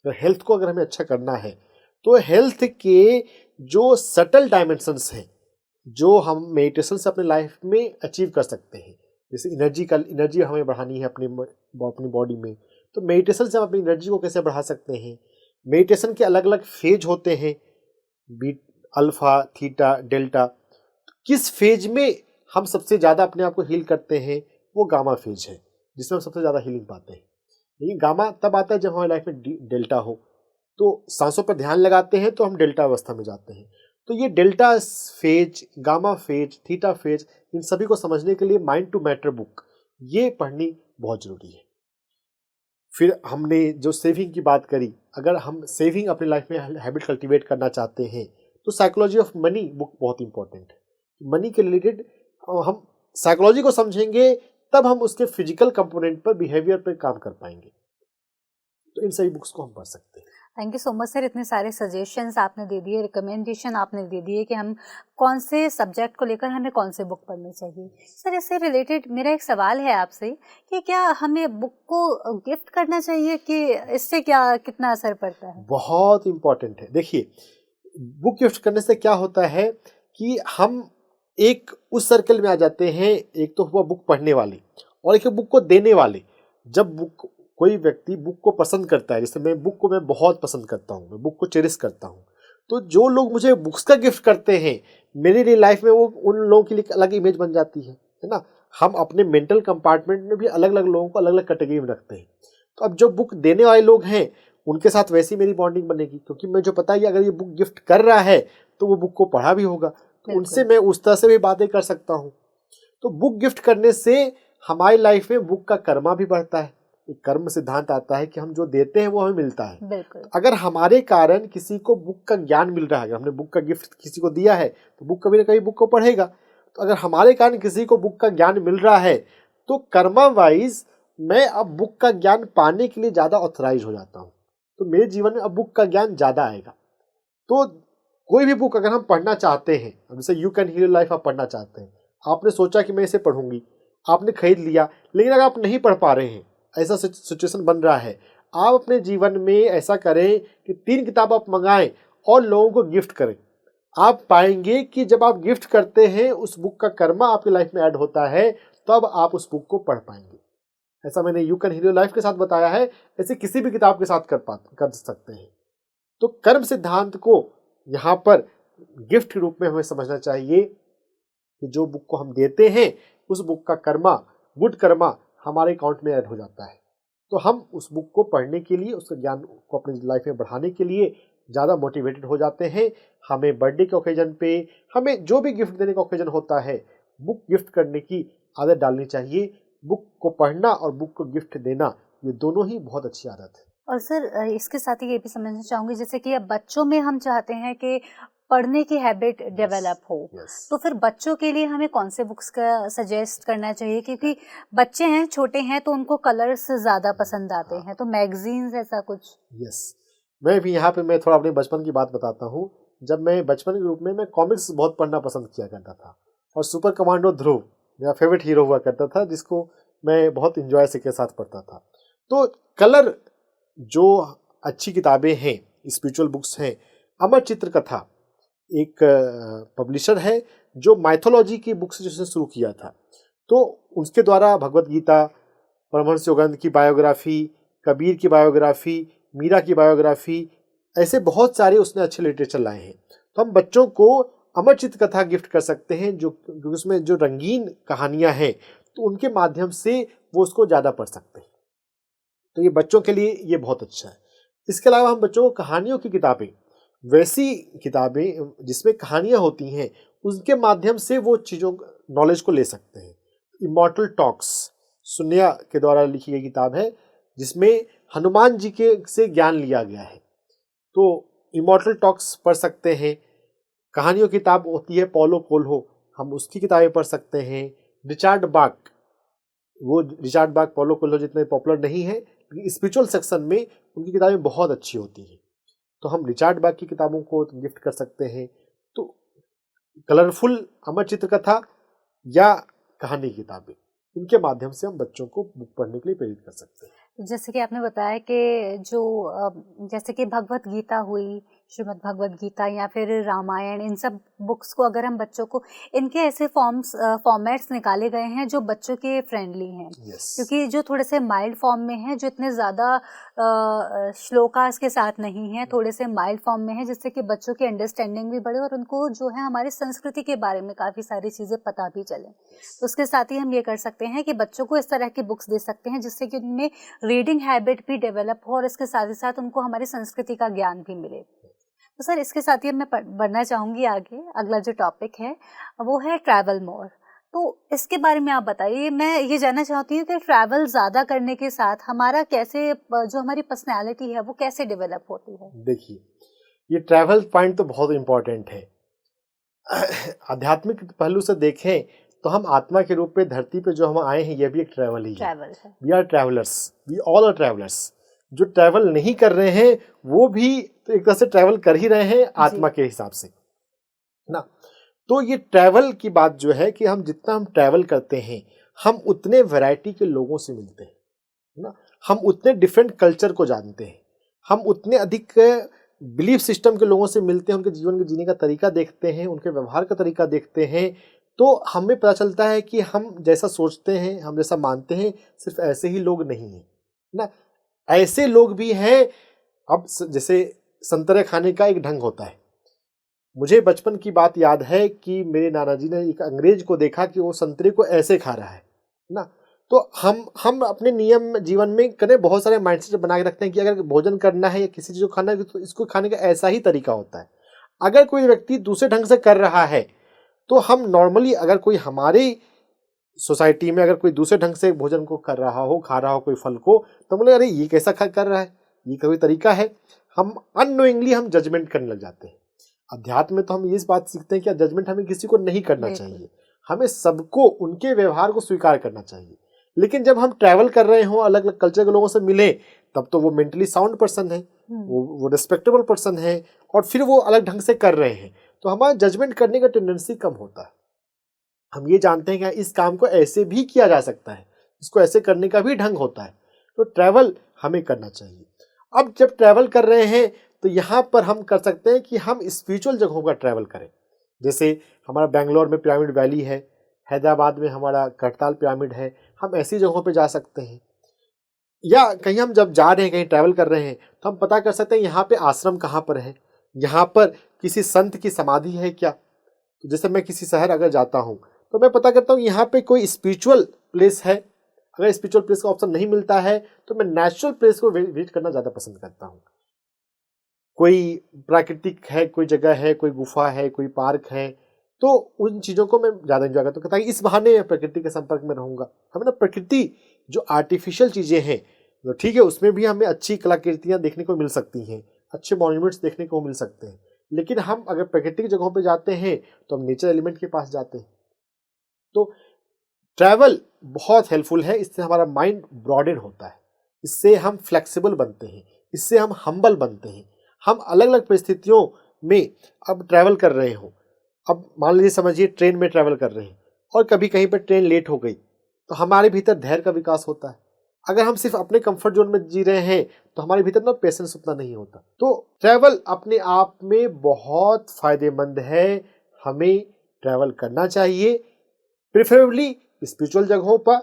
हेल्थ को अगर हमें अच्छा करना है तो हेल्थ के जो सटल डायमेंशंस हैं जो हम मेडिटेशन से अपने लाइफ में अचीव कर सकते हैं, जैसे एनर्जी हमें बढ़ानी है अपनी बॉडी में, तो मेडिटेशन से हम अपनी एनर्जी को कैसे बढ़ा सकते हैं। मेडिटेशन के अलग अलग फेज होते हैं, बीट, अल्फा, थीटा, डेल्टा। किस फेज में हम सबसे ज़्यादा अपने आप को हील करते हैं, वो गामा फेज है जिसमें हम सबसे ज़्यादा हीलिंग पाते हैं। लेकिन गामा तब आता है जब हमारी लाइफ में डेल्टा हो, तो सांसों पर ध्यान लगाते हैं तो हम डेल्टा अवस्था में जाते हैं। तो ये delta phase, gamma phase, theta phase, इन सभी को समझने के लिए माइंड टू मैटर बुक ये पढ़नी बहुत ज़रूरी है। फिर हमने जो सेविंग की बात करी, अगर हम सेविंग अपनी लाइफ में हैबिट कल्टीवेट करना चाहते हैं तो साइकोलॉजी ऑफ मनी बुक बहुत इंपॉर्टेंट है। मनी के रिलेटेड हम साइकोलॉजी को समझेंगे तब हम उसके फिजिकल कंपोनेंट पर, बिहेवियर पर काम कर पाएंगे। तो इन सभी बुक्स को हम पढ़ सकते हैं। Thank you so much sir, इतने सारे सजेशंस आपने दे दिए, रिकमेंडेशन आपने दे दिए कि हम कौन से सब्जेक्ट को लेकर हमें कौन से बुक पढ़नी चाहिए। सर इससे रिलेटेड मेरा एक सवाल है आपसे कि क्या हमें बुक को गिफ्ट करना चाहिए कि इससे क्या कितना असर पड़ता है? बहुत इम्पॉर्टेंट है। देखिए, बुक गिफ्ट करने से क्या होता है कि हम एक उस सर्कल में आ जाते हैं, एक तो हुआ बुक पढ़ने वाले और एक बुक को देने वाले। जब बुक कोई व्यक्ति बुक को पसंद करता है, जैसे मैं बहुत पसंद करता हूँ, मैं बुक को चेरिश करता हूँ, तो जो लोग मुझे बुक्स का गिफ्ट करते हैं मेरे लिए लाइफ में, वो उन लोगों के लिए अलग इमेज बन जाती है ना। हम अपने मेंटल कंपार्टमेंट में भी अलग अलग लोगों को अलग अलग कैटेगरी में रखते हैं। तो अब जो बुक देने वाले लोग हैं उनके साथ वैसी मेरी बॉन्डिंग बनेगी, क्योंकि मैं जो पता है अगर ये बुक गिफ्ट कर रहा है तो वो बुक को पढ़ा भी होगा, तो उनसे मैं उस तरह से भी बातें कर सकता हूँ। तो बुक गिफ्ट करने से हमारी लाइफ में बुक का कर्मा भी बढ़ता है। एक कर्म सिद्धांत आता है कि हम जो देते हैं वो हमें मिलता है। अगर हमारे कारण किसी को बुक का ज्ञान मिल रहा है, हमने बुक का गिफ्ट किसी को दिया है तो बुक कभी ना कभी बुक को पढ़ेगा। तो अगर हमारे कारण किसी को बुक का ज्ञान मिल रहा है तो कर्मा वाइज मैं अब बुक का ज्ञान पाने के लिए ज़्यादा ऑथराइज हो जाता हूँ, तो मेरे जीवन में अब बुक का ज्ञान ज़्यादा आएगा। तो कोई भी बुक अगर हम पढ़ना चाहते हैं, जैसे you can heal your life आप पढ़ना चाहते हैं, आपने सोचा कि मैं इसे पढ़ूंगी, आपने खरीद लिया, लेकिन अगर आप नहीं पढ़ पा रहे हैं, ऐसा सिचुएशन बन रहा है, आप अपने जीवन में ऐसा करें कि 3 किताब आप मंगाएं और लोगों को गिफ्ट करें। आप पाएंगे कि जब आप गिफ्ट करते हैं उस बुक का कर्मा आपकी लाइफ में ऐड होता है, तब आप उस बुक को पढ़ पाएंगे। ऐसा मैंने you can heal your life के साथ बताया है, ऐसे किसी भी किताब के साथ कर सकते हैं। तो कर्म सिद्धांत को यहाँ पर गिफ्ट के रूप में हमें समझना चाहिए कि जो बुक को हम देते हैं उस बुक का कर्मा, गुड कर्मा हमारे अकाउंट में ऐड हो जाता है। तो हम उस बुक को पढ़ने के लिए, उसके ज्ञान को अपनी लाइफ में बढ़ाने के लिए ज़्यादा मोटिवेटेड हो जाते हैं। हमें बर्थडे के ओकेजन पे, हमें जो भी गिफ्ट देने का ओकेजन होता है, बुक गिफ्ट करने की आदत डालनी चाहिए। बुक को पढ़ना और बुक को गिफ्ट देना, ये दोनों ही बहुत अच्छी आदत है। और सर इसके साथ ही ये भी समझना चाहूँगी, जैसे कि अब बच्चों में हम चाहते हैं कि पढ़ने की हैबिट डेवलप हो, तो फिर बच्चों के लिए हमें कौन से बुक्स का सजेस्ट करना चाहिए? क्योंकि बच्चे हैं, छोटे हैं, तो उनको कलर्स ज़्यादा पसंद आते हैं, तो मैगजीन्स ऐसा कुछ। मैं भी यहाँ पे मैं थोड़ा अपने बचपन की बात बताता हूँ। जब मैं बचपन के रूप में मैं कॉमिक्स बहुत पढ़ना पसंद किया करता था, और सुपर कमांडो ध्रुव मेरा फेवरेट हीरो हुआ करता था, जिसको मैं बहुत इंजॉय से के साथ पढ़ता था। तो कलर जो अच्छी किताबें हैं, स्पिरिचुअल बुक्स हैं, अमर चित्र कथा एक पब्लिशर है जो माइथोलॉजी की बुक्स जिसने शुरू किया था, तो उसके द्वारा भगवत गीता, परमहंस योगानंद की बायोग्राफी, कबीर की बायोग्राफी, मीरा की बायोग्राफी, ऐसे बहुत सारे उसने अच्छे लिटरेचर लाए हैं। तो हम बच्चों को अमर चित्र कथा गिफ्ट कर सकते हैं, जो उसमें जो रंगीन कहानियां हैं, तो उनके माध्यम से वो उसको ज़्यादा पढ़ सकते हैं। तो ये बच्चों के लिए ये बहुत अच्छा है। इसके अलावा हम बच्चों को कहानियों की किताबें, वैसी किताबें जिसमें कहानियां होती हैं, उनके माध्यम से वो चीज़ों नॉलेज को ले सकते हैं। इमॉर्टल टॉक्स सुनिया के द्वारा लिखी गई किताब है, जिसमें हनुमान जी के से ज्ञान लिया गया है। तो इमॉर्टल टॉक्स पढ़ सकते हैं, कहानियों की किताब होती है पॉलो कोल्हो, हम उसकी किताबें पढ़ सकते हैं। रिचार्ड बाक, वो रिचार्ड बाक पॉलो कोल्हो जितने पॉपुलर नहीं है, लेकिन स्पिरिचुअल सेक्शन में उनकी किताबें बहुत अच्छी होती हैं, तो हम रिचार्ड बाक की किताबों को गिफ्ट कर सकते हैं। तो कलरफुल अमर चित्रकथा या कहानी की किताबें, इनके माध्यम से हम बच्चों को बुक पढ़ने के लिए प्रेरित कर सकते हैं। जैसे कि आपने बताया कि जैसे कि भगवत गीता हुई, श्रीमद् भगवत गीता या फिर रामायण, इन सब बुक्स को अगर हम बच्चों को, इनके ऐसे फॉर्मेट्स निकाले गए हैं जो बच्चों के फ्रेंडली हैं। क्योंकि जो थोड़े से माइल्ड फॉर्म में हैं, जो इतने ज़्यादा श्लोकास के साथ नहीं हैं, थोड़े से माइल्ड फॉर्म में हैं, जिससे कि बच्चों की अंडरस्टैंडिंग भी बढ़े और उनको जो है हमारी संस्कृति के बारे में काफ़ी सारी चीज़ें पता भी चलें। तो उसके साथ ही हम ये कर सकते हैं कि बच्चों को इस तरह की बुक्स दे सकते हैं जिससे कि उनमें रीडिंग हैबिट भी डेवलप हो और इसके साथ ही साथ उनको हमारी संस्कृति का ज्ञान भी मिले। तो सर, इसके साथ ही मैं बढ़ना चाहूँगी आगे। अगला जो टॉपिक है वो है ट्रैवल मोर। तो इसके बारे में आप बताइए। मैं ये जानना चाहती हूँ कि ट्रैवल ज़्यादा करने के साथ हमारा कैसे, जो हमारी पर्सनैलिटी है वो कैसे डेवलप होती है? देखिए, ये ट्रैवल पॉइंट तो बहुत इम्पोर्टेंट है। आध्यात्मिक पहलू से देखें तो हम आत्मा के रूप में धरती पे जो हम आए हैं, ये भी एक ट्रैवल ही है। We are travellers, we all are travellers. जो ट्रैवल नहीं कर रहे हैं वो भी तो एक तरह से ट्रैवल कर ही रहे हैं आत्मा के हिसाब से ना। तो ये ट्रैवल की बात जो है कि हम जितना हम ट्रैवल करते हैं, हम उतने वैरायटी के लोगों से मिलते हैं ना, हम उतने डिफरेंट कल्चर को जानते हैं, हम उतने अधिक बिलीफ सिस्टम के लोगों से मिलते हैं, उनके जीवन के जीने का तरीका देखते हैं, उनके व्यवहार का तरीका देखते हैं, तो हमें पता चलता है कि हम जैसा सोचते हैं, हम जैसा मानते हैं, सिर्फ ऐसे ही लोग नहीं हैं ना, ऐसे लोग भी हैं। अब जैसे संतरे खाने का एक ढंग होता है। मुझे बचपन की बात याद है कि मेरे नाना जी ने एक अंग्रेज को देखा कि वो संतरे को ऐसे खा रहा है ना। तो हम अपने नियम जीवन में करें बहुत सारे माइंडसेट बना के रखते हैं कि अगर भोजन करना है या किसी चीज़ को खाना है तो इसको खाने का ऐसा ही तरीका होता है। अगर कोई व्यक्ति दूसरे ढंग से कर रहा है तो हम नॉर्मली, अगर कोई हमारी सोसाइटी में अगर कोई दूसरे ढंग से भोजन को कर रहा हो, खा रहा हो कोई फल को, तो बोले अरे ये कैसा कर रहा है, ये कोई तरीका है। हम अननोइंगली हम जजमेंट करने लग जाते हैं। अध्यात्म में तो हम ये बात सीखते हैं कि जजमेंट हमें किसी को नहीं करना चाहिए, हमें सबको उनके व्यवहार को स्वीकार करना चाहिए। लेकिन जब हम ट्रैवल कर रहे हो, अलग अलग कल्चर के लोगों से मिले, तब तो वो मेंटली साउंड पर्सन है, वो रिस्पेक्टेबल पर्सन है और फिर वो अलग ढंग से कर रहे हैं, तो हमारा जजमेंट करने का टेंडेंसी कम होता है। हम ये जानते हैं कि इस काम को ऐसे भी किया जा सकता है, इसको ऐसे करने का भी ढंग होता है, तो ट्रैवल हमें करना चाहिए। अब जब ट्रैवल कर रहे हैं तो यहाँ पर हम कर सकते हैं कि हम स्पिरिचुअल जगहों का ट्रैवल करें। जैसे हमारा बेंगलोर में पिरामिड वैली है, हैदराबाद में हमारा करताल पिरामिड है, हम ऐसी जगहों पे जा सकते हैं। या कहीं हम जब जा रहे हैं, कहीं ट्रैवल कर रहे हैं, तो हम पता कर सकते हैं यहाँ पे आश्रम कहाँ पर है, यहाँ पर किसी संत की समाधि है क्या। तो जैसे मैं किसी शहर अगर जाता हूँ तो मैं पता करता हूँ यहाँ पे कोई स्पिरिचुअल प्लेस है। अगर स्पिरिचुअल प्लेस का ऑप्शन नहीं मिलता है तो मैं नेचुरल प्लेस को विजिट करना ज़्यादा पसंद करता हूँ। कोई प्राकृतिक है, कोई जगह है, कोई गुफा है, कोई पार्क है, तो उन चीज़ों को मैं ज़्यादा एंजॉय करता हूँ ताकि इस बहाने मैं प्रकृति के संपर्क में रहूँगा। हमें ना प्रकृति जो आर्टिफिशियल चीज़ें हैं, तो ठीक है, उसमें भी हमें अच्छी कलाकृतियाँ देखने को मिल सकती हैं, अच्छे मॉन्यूमेंट्स देखने को मिल सकते हैं, लेकिन हम अगर प्राकृतिक जगहों पे जाते हैं तो हम नेचर एलिमेंट के पास जाते हैं। तो ट्रैवल बहुत हेल्पफुल है, इससे हमारा माइंड ब्रॉडेन होता है, इससे हम फ्लेक्सिबल बनते हैं, इससे हम हम्बल बनते हैं। हम अलग अलग परिस्थितियों में अब ट्रैवल कर रहे हो, अब मान लीजिए समझिए ट्रेन में ट्रैवल कर रहे हैं और कभी कहीं पर ट्रेन लेट हो गई, तो हमारे भीतर धैर्य का विकास होता है। अगर हम सिर्फ अपने कंफर्ट जोन में जी रहे हैं तो हमारे भीतर ना पेशेंस उतना नहीं होता। तो ट्रैवल अपने आप में बहुत फायदेमंद है, हमें ट्रैवल करना चाहिए, प्रेफरेबली स्पिरिचुअल जगहों पर।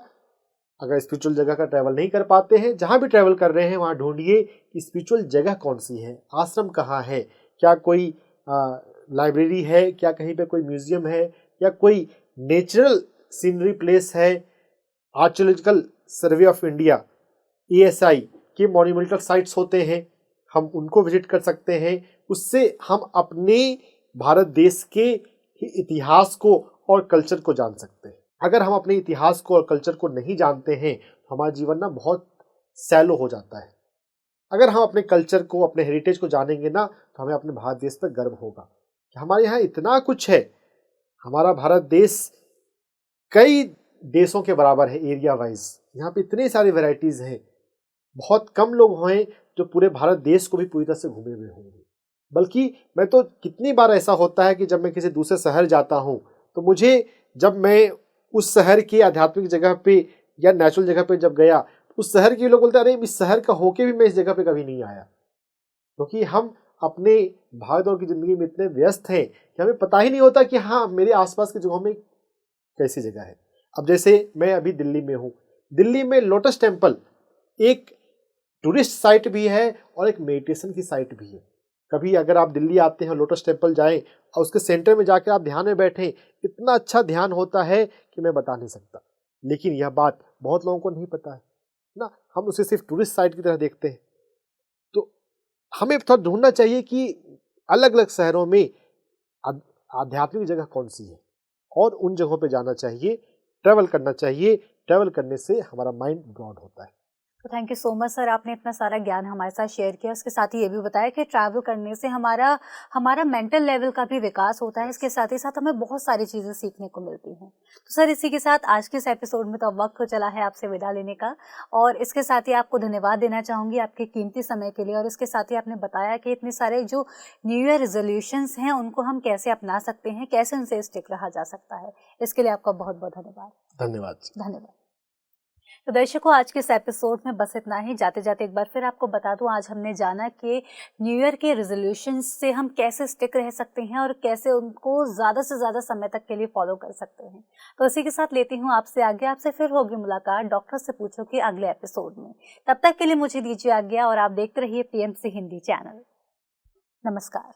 अगर स्पिरिचुअल जगह का ट्रैवल नहीं कर पाते हैं, जहाँ भी ट्रैवल कर रहे हैं वहाँ ढूंढिए कि स्पिरिचुअल जगह कौन सी है, आश्रम कहाँ है, क्या कोई लाइब्रेरी है, क्या कहीं पे कोई म्यूजियम है, या कोई नेचुरल सीनरी प्लेस है। Archaeological survey of India ASI के मॉन्यूमेंटल साइट्स होते हैं, हम उनको विजिट कर सकते हैं। उससे हम अपने भारत देश के इतिहास को और कल्चर को जान सकते हैं। अगर हम अपने इतिहास को और कल्चर को नहीं जानते हैं तो हमारा जीवन ना बहुत सैलो हो जाता है, अगर हम अपने कल्चर को, अपने हेरिटेज को जानेंगे ना, तो हमें अपने भारत देश पर गर्व होगा कि हमारे यहाँ इतना कुछ है। हमारा भारत देश कई देशों के बराबर है एरिया वाइज। यहाँ पे इतनी सारी वैरायटीज़ हैं। बहुत कम लोग हैं जो पूरे भारत देश को भी पूरी तरह से घूमे हुए होंगे। बल्कि मैं तो कितनी बार ऐसा होता है कि जब मैं किसी दूसरे शहर जाता हूँ, तो मुझे, जब मैं उस शहर की आध्यात्मिक जगह पे या नेचुरल जगह पे जब गया, उस शहर के लोग बोलते हैं, अरे इस शहर का होके भी मैं इस जगह पे कभी नहीं आया। क्योंकि हम अपने भागदौड़ की ज़िंदगी में इतने व्यस्त हैं कि हमें पता ही नहीं होता कि हाँ, मेरे आसपास की जगहों में कैसी जगह है। अब जैसे मैं अभी दिल्ली में हूँ, दिल्ली में लोटस टेम्पल एक टूरिस्ट साइट भी है और एक मेडिटेशन की साइट भी है। कभी अगर आप दिल्ली आते हैं, लोटस टेम्पल जाएं और उसके सेंटर में जाकर आप ध्यान में बैठें, इतना अच्छा ध्यान होता है कि मैं बता नहीं सकता। लेकिन यह बात बहुत लोगों को नहीं पता है ना, हम उसे सिर्फ टूरिस्ट साइट की तरह देखते हैं। तो हमें थोड़ा ढूंढना चाहिए कि अलग अलग शहरों में आध्यात्मिक जगह कौन सी है और उन जगहों पे जाना चाहिए, ट्रैवल करना चाहिए। ट्रैवल करने से हमारा माइंड ब्रॉड होता है। तो thank you so much sir, आपने इतना सारा ज्ञान हमारे साथ शेयर किया। उसके साथ ही ये भी बताया कि ट्रैवल करने से हमारा मेंटल लेवल का भी विकास होता है। इसके साथ ही साथ हमें बहुत सारी चीज़ें सीखने को मिलती हैं। तो सर, इसी के साथ आज के इस एपिसोड में तो अब वक्त हो चला है आपसे विदा लेने का, और इसके साथ ही आपको धन्यवाद देना चाहूँगी आपके कीमती समय के लिए। और इसके साथ ही आपने बताया कि इतने सारे जो न्यू ईयर रेजोल्यूशंस हैं उनको हम कैसे अपना सकते हैं, कैसे उनसे स्टिक रहा जा सकता है। इसके लिए आपका बहुत बहुत धन्यवाद। धन्यवाद। तो दर्शकों, आज के इस एपिसोड में बस इतना ही। जाते जाते एक बार फिर आपको बता दूं, आज हमने जाना कि न्यू ईयर के रेजोल्यूशंस से हम कैसे स्टिक रह सकते हैं और कैसे उनको ज़्यादा से ज़्यादा समय तक के लिए फॉलो कर सकते हैं। तो इसी के साथ लेती हूँ आपसे आगे। आपसे फिर होगी मुलाकात डॉक्टर से पूछो कि अगले एपिसोड में। तब तक के लिए मुझे दीजिए आज्ञा और आप देखते रहिए PMC हिंदी चैनल। नमस्कार।